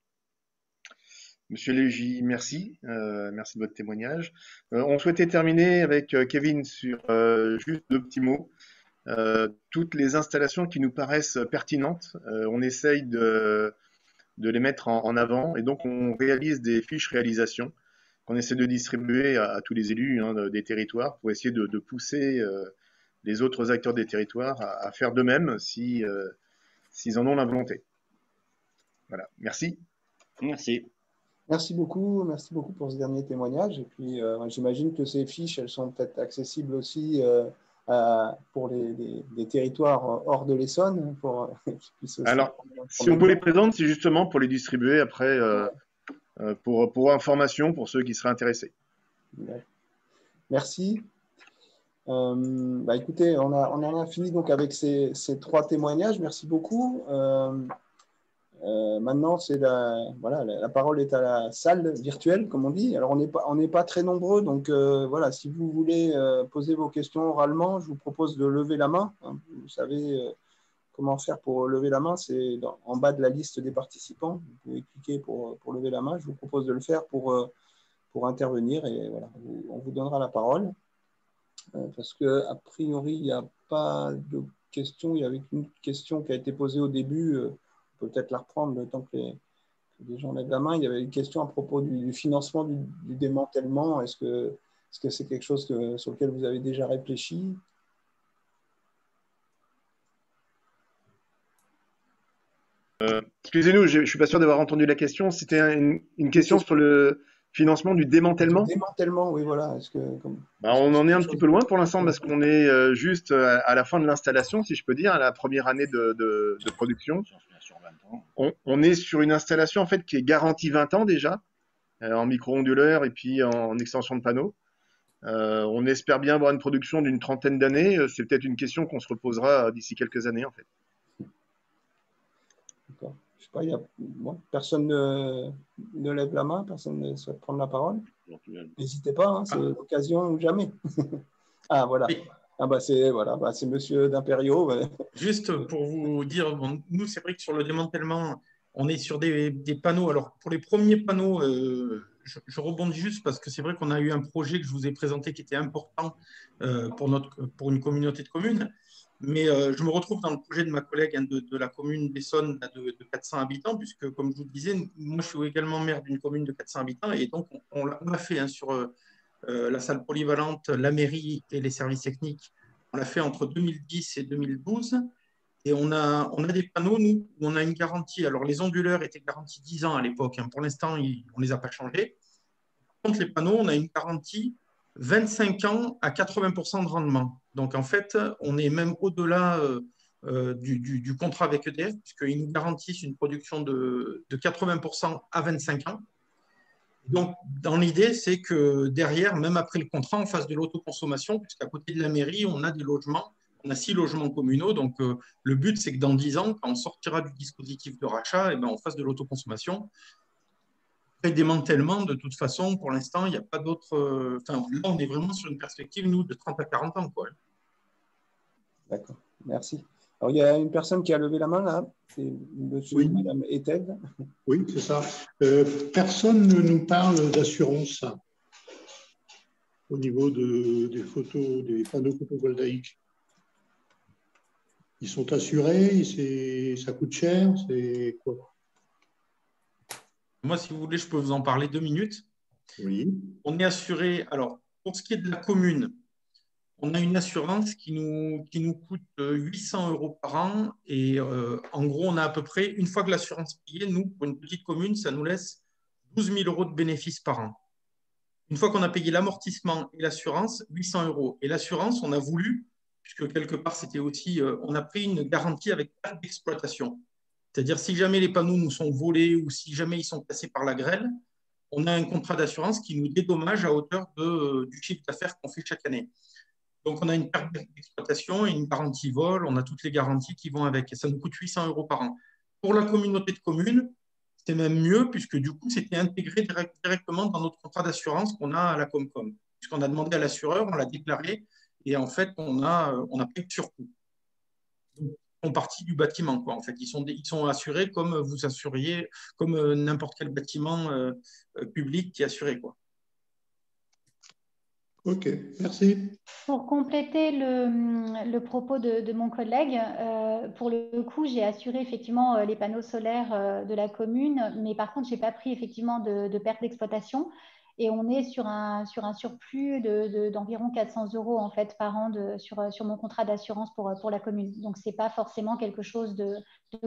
Monsieur Légy, merci. Merci de votre témoignage. On souhaitait terminer avec Kevin sur juste 2 petits mots. Toutes les installations qui nous paraissent pertinentes, on essaye de les mettre en avant et donc on réalise des fiches réalisation qu'on essaie de distribuer à tous les élus des territoires pour essayer de pousser les autres acteurs des territoires à faire de même s'ils en ont la volonté. Voilà, merci. Merci. Merci beaucoup pour ce dernier témoignage. Et puis, j'imagine que ces fiches, elles sont peut-être accessibles aussi pour les territoires hors de l'Essonne. Alors, si on peut les présenter, c'est justement pour les distribuer après pour information pour ceux qui seraient intéressés. Merci. Écoutez, on en a fini donc avec ces 3 témoignages. Merci beaucoup. Maintenant, voilà, la parole est à la salle virtuelle, comme on dit. Alors, on n'est pas très nombreux, donc voilà, si vous voulez poser vos questions oralement, je vous propose de lever la main. Hein. Vous savez comment faire pour lever la main, c'est en bas de la liste des participants. Vous pouvez cliquer pour lever la main. Je vous propose de le faire pour intervenir et voilà, on vous donnera la parole. Parce qu'a priori, il n'y a pas de questions. Il y avait une question qui a été posée au début. On peut peut-être la reprendre le temps que les gens lèvent la main. Il y avait une question à propos du financement du démantèlement. Est-ce que c'est quelque chose sur lequel vous avez déjà réfléchi? Excusez-nous, je ne suis pas sûr d'avoir entendu la question. C'était une question sur le financement du démantèlement. Du démantèlement, oui, voilà. On en est un petit peu loin pour l'instant parce qu'on est juste à la fin de l'installation, si je peux dire, à la première année de production. On est sur une installation en fait qui est garantie 20 ans déjà, en micro-onduleur et puis en extension de panneaux. On espère bien avoir une production d'une 30aine d'années. C'est peut-être une question qu'on se reposera d'ici quelques années en fait. D'accord. Je sais pas, personne ne lève la main, personne ne souhaite prendre la parole. N'hésitez pas, hein, c'est l'occasion ou jamais. Ah voilà. Oui. Ah bah c'est Monsieur d'Imperio. Ouais. Juste pour vous dire, nous c'est vrai que sur le démantèlement, on est sur des panneaux. Alors pour les premiers panneaux, je rebondis juste parce que c'est vrai qu'on a eu un projet que je vous ai présenté qui était important pour une communauté de communes. Mais je me retrouve dans le projet de ma collègue de la commune d'Essonne de 400 habitants, puisque comme je vous le disais, moi je suis également maire d'une commune de 400 habitants, et donc on l'a fait sur la salle polyvalente, la mairie et les services techniques. On l'a fait entre 2010 et 2012, et on a des panneaux, nous, où on a une garantie. Alors les onduleurs étaient garantis 10 ans à l'époque, hein. Pour l'instant, on ne les a pas changés. Contre les panneaux, on a une garantie 25 ans à 80% de rendement. Donc, en fait, on est même au-delà du contrat avec EDF, puisqu'ils nous garantissent une production de 80% à 25 ans. Donc, dans l'idée, c'est que derrière, même après le contrat, on fasse de l'autoconsommation, puisqu'à côté de la mairie, on a des logements, on a 6 logements communaux. Donc, le but, c'est que dans 10 ans, quand on sortira du dispositif de rachat, eh ben, on fasse de l'autoconsommation. Démantèlement, de toute façon, pour l'instant, il n'y a pas d'autre. Là, on est vraiment sur une perspective, nous, de 30 à 40 ans. D'accord, merci. Alors, il y a une personne qui a levé la main là, c'est monsieur ou madame Etel. Oui, c'est ça. Personne ne nous parle d'assurance au niveau des panneaux photovoltaïques. Ils sont assurés, ça coûte cher, c'est quoi? Moi, si vous voulez, je peux vous en parler 2 minutes. Oui. On est assuré. Alors, pour ce qui est de la commune, on a une assurance qui nous coûte 800 € par an. Et en gros, on a à peu près, une fois que l'assurance est payée, nous, pour une petite commune, ça nous laisse 12 000 € de bénéfices par an. Une fois qu'on a payé l'amortissement et l'assurance, 800 €. Et l'assurance, on a voulu, puisque quelque part, c'était aussi, on a pris une garantie avec perte d'exploitation. C'est-à-dire, si jamais les panneaux nous sont volés ou si jamais ils sont passés par la grêle, on a un contrat d'assurance qui nous dédommage à hauteur du chiffre d'affaires qu'on fait chaque année. Donc, on a une perte d'exploitation et une garantie vol. On a toutes les garanties qui vont avec. Et ça nous coûte 800 € par an. Pour la communauté de communes, c'est même mieux puisque du coup, c'était intégré directement dans notre contrat d'assurance qu'on a à la Comcom. Puisqu'on a demandé à l'assureur, on l'a déclaré et en fait, on a pris de surcoût. Donc, ils font partie du bâtiment, quoi. En fait, ils sont assurés comme vous assuriez, comme n'importe quel bâtiment public qui est assuré, quoi. Ok, merci. Pour compléter le propos de mon collègue, pour le coup, j'ai assuré effectivement les panneaux solaires de la commune, mais par contre, je n'ai pas pris effectivement de perte d'exploitation. Et on est sur un surplus d'environ 400 € en fait, par an sur mon contrat d'assurance pour la commune. Donc, ce n'est pas forcément quelque chose de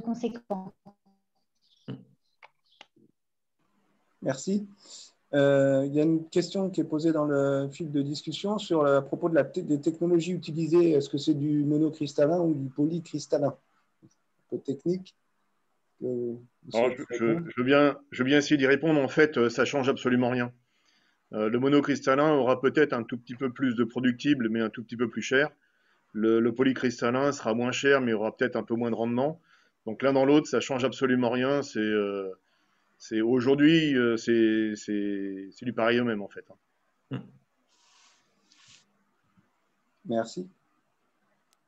conséquent. Merci. Il y a une question qui est posée dans le fil de discussion à propos des technologies utilisées. Est-ce que c'est du monocristallin ou du polycristallin? Un peu technique. Je veux bien essayer d'y répondre. En fait, ça ne change absolument rien. Le monocristallin aura peut-être un tout petit peu plus de productible, mais un tout petit peu plus cher. Le polycristallin sera moins cher, mais aura peut-être un peu moins de rendement. Donc l'un dans l'autre, ça change absolument rien. Aujourd'hui, c'est du pareil au même en fait. Merci.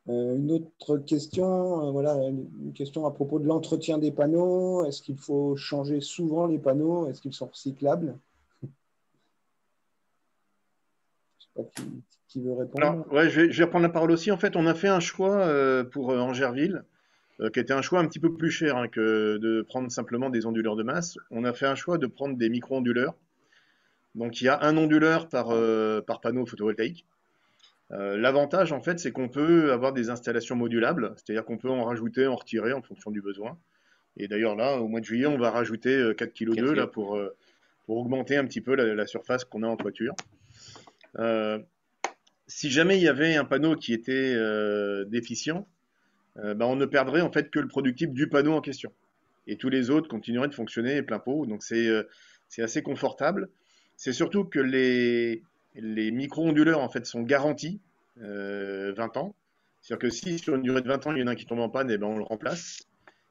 Une autre question, voilà, une question à propos de l'entretien des panneaux. Est-ce qu'il faut changer souvent les panneaux? Est-ce qu'ils sont recyclables? Je ne sais pas qui veut répondre. Alors, ouais, je vais reprendre la parole aussi. En fait, on a fait un choix pour Angerville, qui était un choix un petit peu plus cher, hein, que de prendre simplement des onduleurs de masse. On a fait un choix de prendre des micro-onduleurs. Donc, il y a un onduleur par panneau photovoltaïque. L'avantage, en fait, c'est qu'on peut avoir des installations modulables, c'est-à-dire qu'on peut en rajouter, en retirer en fonction du besoin. Et d'ailleurs, là, au mois de juillet, on va rajouter 4 kg d'œufs là, pour augmenter un petit peu la surface qu'on a en toiture. Si jamais il y avait un panneau qui était déficient, on ne perdrait en fait que le productible du panneau en question. Et tous les autres continueraient de fonctionner plein pot. Donc c'est assez confortable. C'est surtout que les micro-onduleurs en fait sont garantis 20 ans. C'est-à-dire que si sur une durée de 20 ans, il y en a un qui tombe en panne, on le remplace.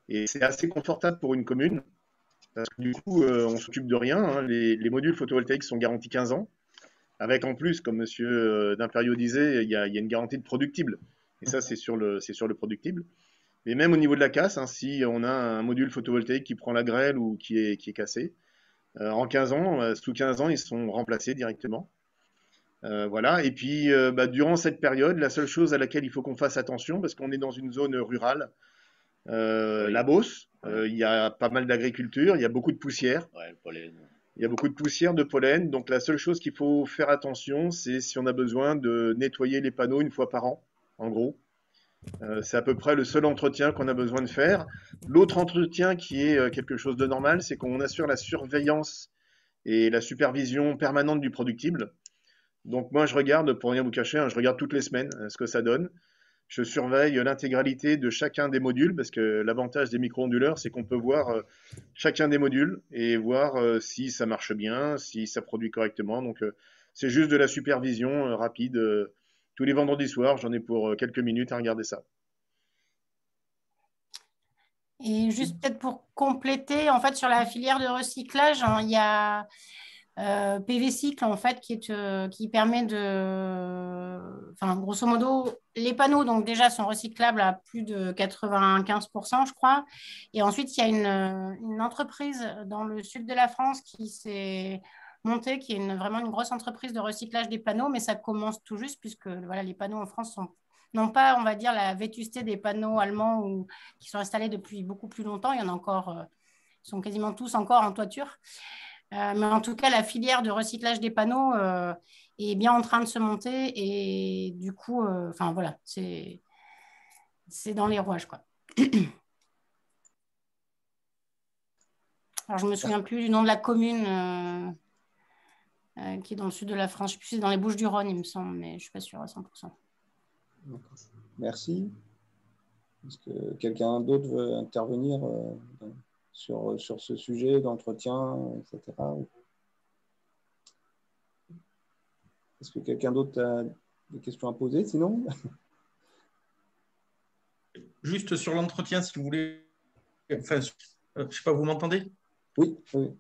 Et c'est assez confortable pour une commune. Parce que du coup, on ne s'occupe de rien. Hein. Les modules photovoltaïques sont garantis 15 ans. Avec en plus, comme M. D'Imperio disait, il y a une garantie de productible. Et ça, c'est sur le productible. Mais même au niveau de la casse, hein, si on a un module photovoltaïque qui prend la grêle ou qui est cassé, en 15 ans, sous 15 ans, ils sont remplacés directement. Voilà. Et puis, durant cette période, la seule chose à laquelle il faut qu'on fasse attention, parce qu'on est dans une zone rurale, la Beauce, il y a pas mal d'agriculture, il y a beaucoup de poussière. Ouais, le pollen. Il y a beaucoup de poussière, de pollen. Donc, la seule chose qu'il faut faire attention, c'est si on a besoin de nettoyer les panneaux une fois par an, en gros. C'est à peu près le seul entretien qu'on a besoin de faire. L'autre entretien qui est quelque chose de normal, c'est qu'on assure la surveillance et la supervision permanente du productible. Donc, moi, je regarde, pour rien vous cacher, hein, je regarde toutes les semaines ce que ça donne. Je surveille l'intégralité de chacun des modules parce que l'avantage des micro-onduleurs, c'est qu'on peut voir chacun des modules et voir si ça marche bien, si ça produit correctement. Donc, c'est juste de la supervision rapide. Tous les vendredis soirs, j'en ai pour quelques minutes à regarder ça. Et juste peut-être pour compléter, en fait, sur la filière de recyclage, hein, il y a PV Cycle, en fait, qui permet de... Enfin, grosso modo, les panneaux, donc déjà, sont recyclables à plus de 95%, je crois. Et ensuite, il y a une entreprise dans le sud de la France qui s'est montée, qui est vraiment une grosse entreprise de recyclage des panneaux, mais ça commence tout juste, puisque voilà, les panneaux en France n'ont pas, on va dire, la vétusté des panneaux allemands qui sont installés depuis beaucoup plus longtemps. Il y en a encore, ils sont quasiment tous encore en toiture. Mais en tout cas, la filière de recyclage des panneaux est bien en train de se monter et du coup, enfin voilà, c'est dans les rouages, quoi. Alors, je ne me souviens plus du nom de la commune qui est dans le sud de la France. Je ne sais plus si c'est dans les Bouches-du-Rhône, il me semble, mais je ne suis pas sûre à 100%. Merci. Est-ce que quelqu'un d'autre veut intervenir sur ce sujet d'entretien, etc. Est-ce que quelqu'un d'autre a des questions à poser, sinon? Juste sur l'entretien, si vous voulez. Enfin, je ne sais pas, vous m'entendez? Oui, oui.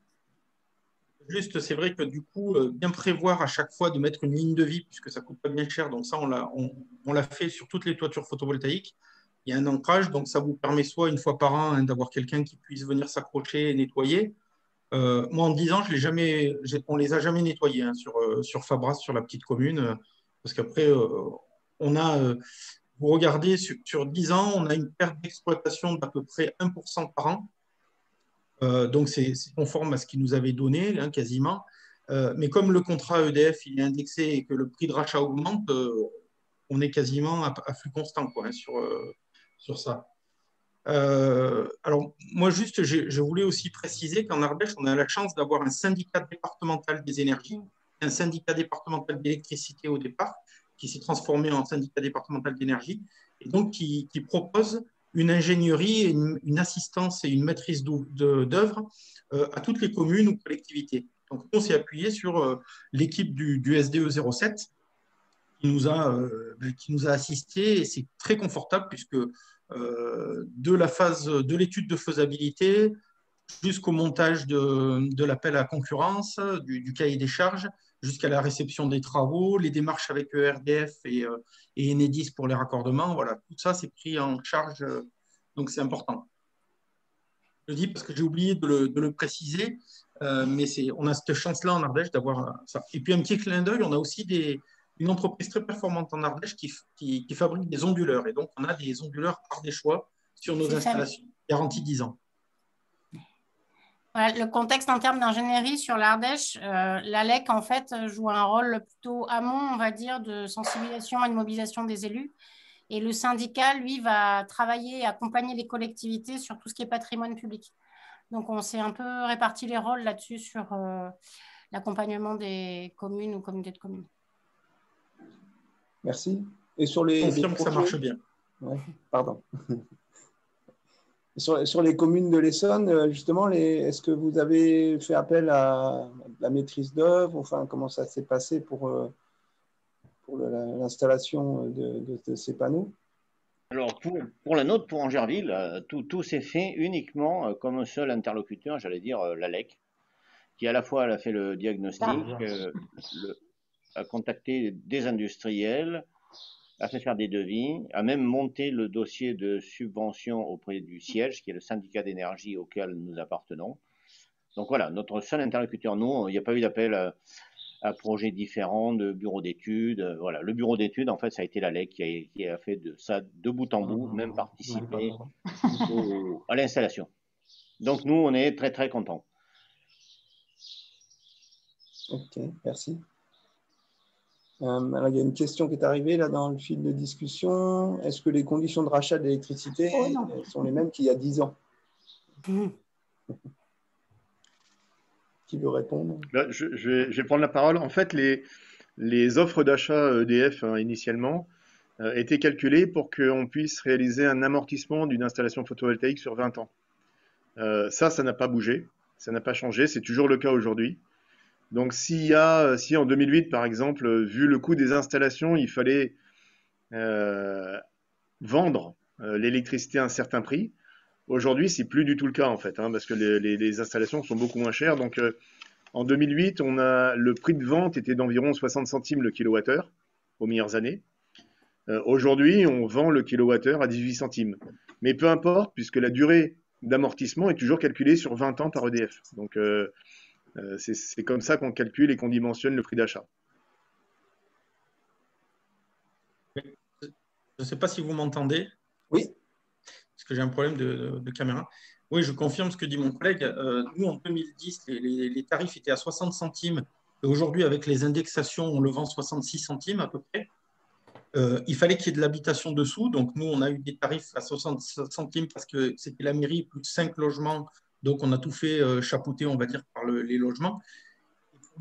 Juste, c'est vrai que du coup, bien prévoir à chaque fois de mettre une ligne de vie, puisque ça ne coûte pas bien cher. Donc ça, on l'a fait sur toutes les toitures photovoltaïques. Il y a un ancrage, donc ça vous permet soit une fois par an d'avoir quelqu'un qui puisse venir s'accrocher et nettoyer. Moi, en 10 ans, on ne les a jamais nettoyés hein, sur Fabras, sur la petite commune, parce qu'après, vous regardez, sur 10 ans, on a une perte d'exploitation d'à peu près 1% par an. Donc, c'est conforme à ce qu'ils nous avaient donné, hein, quasiment. Mais comme le contrat EDF il est indexé et que le prix de rachat augmente, on est quasiment à flux constant quoi, hein, sur ça. Alors, moi, juste, je voulais aussi préciser qu'en Ardèche, on a la chance d'avoir un syndicat départemental des énergies, un syndicat départemental d'électricité au départ, qui s'est transformé en syndicat départemental d'énergie, et donc qui propose une ingénierie, une assistance et une maîtrise d'œuvre à toutes les communes ou collectivités. Donc, on s'est appuyé sur l'équipe du SDE 07, qui nous a assistés et c'est très confortable puisque de la phase de l'étude de faisabilité jusqu'au montage de l'appel à concurrence, du cahier des charges, jusqu'à la réception des travaux, les démarches avec ERDF et Enedis pour les raccordements. Voilà, tout ça, c'est pris en charge, donc c'est important. Je le dis parce que j'ai oublié de le préciser, mais on a cette chance-là en Ardèche d'avoir ça. Et puis un petit clin d'œil, on a aussi une entreprise très performante en Ardèche qui fabrique des onduleurs. Et donc, on a des onduleurs ardéchois sur nos installations, garantie 10 ans. Voilà, le contexte en termes d'ingénierie sur l'Ardèche, l'ALEC en fait joue un rôle plutôt amont, on va dire, de sensibilisation et de mobilisation des élus. Et le syndicat, lui, va travailler et accompagner les collectivités sur tout ce qui est patrimoine public. Donc, on s'est un peu réparti les rôles là-dessus sur l'accompagnement des communes ou communautés de communes. Merci. Et sur les confirme que ça marche bien. Ouais, pardon. Sur les communes de l'Essonne, justement, est-ce que vous avez fait appel à la maîtrise d'œuvre? Enfin, comment ça s'est passé pour l'installation de ces panneaux? Alors, pour la nôtre, pour Angerville, tout s'est fait uniquement comme un seul interlocuteur, j'allais dire l'ALEC, qui à la fois a fait le diagnostic, a contacté des industriels, a fait faire des devis, a même monté le dossier de subvention auprès du siège, qui est le syndicat d'énergie auquel nous appartenons. Donc voilà, notre seul interlocuteur, nous, il n'y a pas eu d'appel à projets différents de bureaux d'études. Voilà, le bureau d'études, en fait, ça a été l'ALEC qui a fait de ça de bout en bout, même participé à l'installation. Donc nous, on est très très contents. Ok, merci. Alors, il y a une question qui est arrivée là dans le fil de discussion. Est-ce que les conditions de rachat d'électricité sont les mêmes qu'il y a 10 ans? Qui veut répondre? Là, je vais prendre la parole. En fait, les offres d'achat EDF initialement étaient calculées pour qu'on puisse réaliser un amortissement d'une installation photovoltaïque sur 20 ans. Ça n'a pas bougé, ça n'a pas changé, c'est toujours le cas aujourd'hui. Donc si en 2008, par exemple, vu le coût des installations, il fallait vendre l'électricité à un certain prix, aujourd'hui, c'est plus du tout le cas en fait, parce que les installations sont beaucoup moins chères. Donc en 2008, le prix de vente était d'environ 60 centimes le kilowattheure aux meilleures années. Aujourd'hui, on vend le kilowattheure à 18 centimes. Mais peu importe, puisque la durée d'amortissement est toujours calculée sur 20 ans par EDF. Donc c'est comme ça qu'on calcule et qu'on dimensionne le prix d'achat. Je ne sais pas si vous m'entendez. Oui. Parce que j'ai un problème de caméra. Oui, je confirme ce que dit mon collègue. Nous, en 2010, les tarifs étaient à 60 centimes. Et aujourd'hui, avec les indexations, on le vend 66 centimes à peu près. Il fallait qu'il y ait de l'habitation dessous. Donc, nous, on a eu des tarifs à 60 centimes parce que c'était la mairie, plus de 5 logements. Donc, on a tout fait chapeauter, on va dire, par les logements.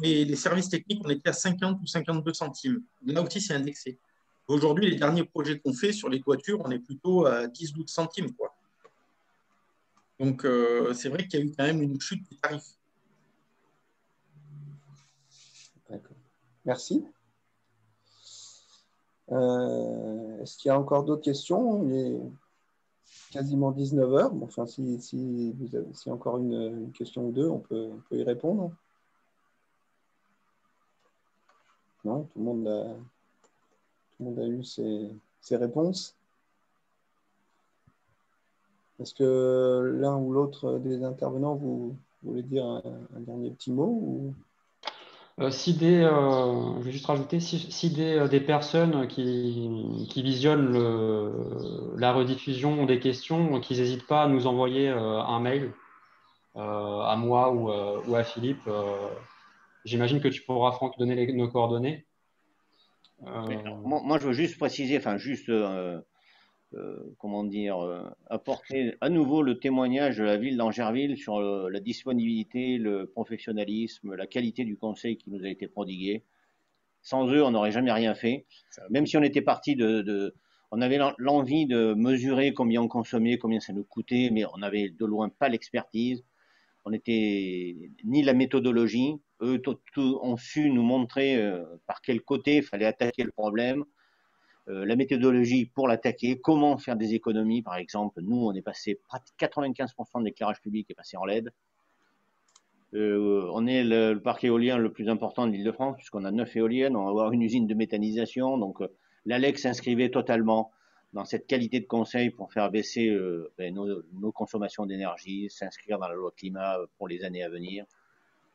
Et les services techniques, on était à 50 ou 52 centimes. Là aussi, c'est indexé. Aujourd'hui, les derniers projets qu'on fait sur les toitures, on est plutôt à 10-12 centimes, quoi. Donc, c'est vrai qu'il y a eu quand même une chute des tarifs. D'accord. Merci. Est-ce qu'il y a encore d'autres questions? Il est quasiment 19 heures. Bon, enfin, si vous avez encore une question ou deux, on peut y répondre. Non, tout le monde a eu ses réponses. Est-ce que l'un ou l'autre des intervenants, vous voulez dire un dernier petit mot ou... je vais juste rajouter, si des personnes qui visionnent la rediffusion ont des questions, qu'ils n'hésitent pas à nous envoyer un mail, à moi ou à Philippe. J'imagine que tu pourras, Franck, donner nos coordonnées. Moi, je veux juste préciser, apporter à nouveau le témoignage de la ville d'Angerville sur la disponibilité, le professionnalisme, la qualité du conseil qui nous a été prodigué. Sans eux, on n'aurait jamais rien fait. Même si on était parti on avait l'envie de mesurer combien on consommait, combien ça nous coûtait, mais on n'avait de loin pas l'expertise. On n'était ni la méthodologie. eux ont su nous montrer par quel côté il fallait attaquer le problème, la méthodologie pour l'attaquer, comment faire des économies. Par exemple, nous, on est passé 95% de l'éclairage public est passé en LED. On est le parc éolien le plus important de l'Île-de-France, puisqu'on a 9 éoliennes, on va avoir une usine de méthanisation. Donc, l'ALEC s'inscrivait totalement dans cette qualité de conseil pour faire baisser nos consommations d'énergie, s'inscrire dans la loi climat pour les années à venir.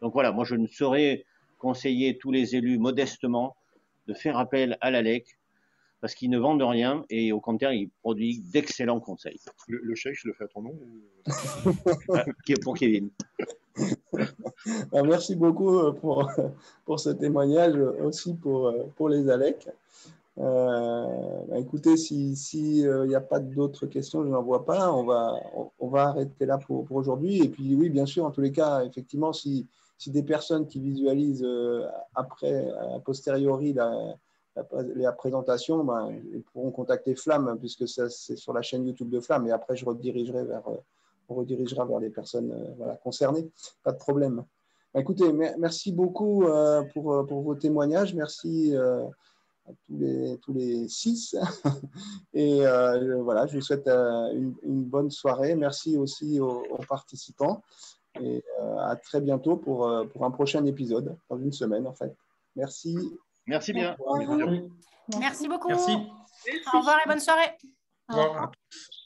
Donc voilà, moi je ne saurais conseiller tous les élus modestement de faire appel à l'ALEC parce qu'ils ne vendent rien et au contraire, ils produisent d'excellents conseils. Le chèque, je le fais à ton nom Qui est pour Kevin. Merci beaucoup pour ce témoignage, aussi pour les ALEC. Écoutez, si n'y a pas d'autres questions, je n'en vois pas, on va arrêter là pour aujourd'hui. Et puis oui, bien sûr, en tous les cas, effectivement, si des personnes qui visualisent après, a posteriori, la présentation, ils pourront contacter Flamme, puisque c'est sur la chaîne YouTube de Flamme, et après je redirigera vers les personnes concernées. Pas de problème. Écoutez, merci beaucoup pour vos témoignages. Merci à tous les 6. Et voilà, je vous souhaite une bonne soirée. Merci aussi aux participants. Et à très bientôt pour un prochain épisode, dans une semaine en fait. Merci. Merci bien. Merci beaucoup. Merci. Au revoir et bonne soirée. Au revoir à tous.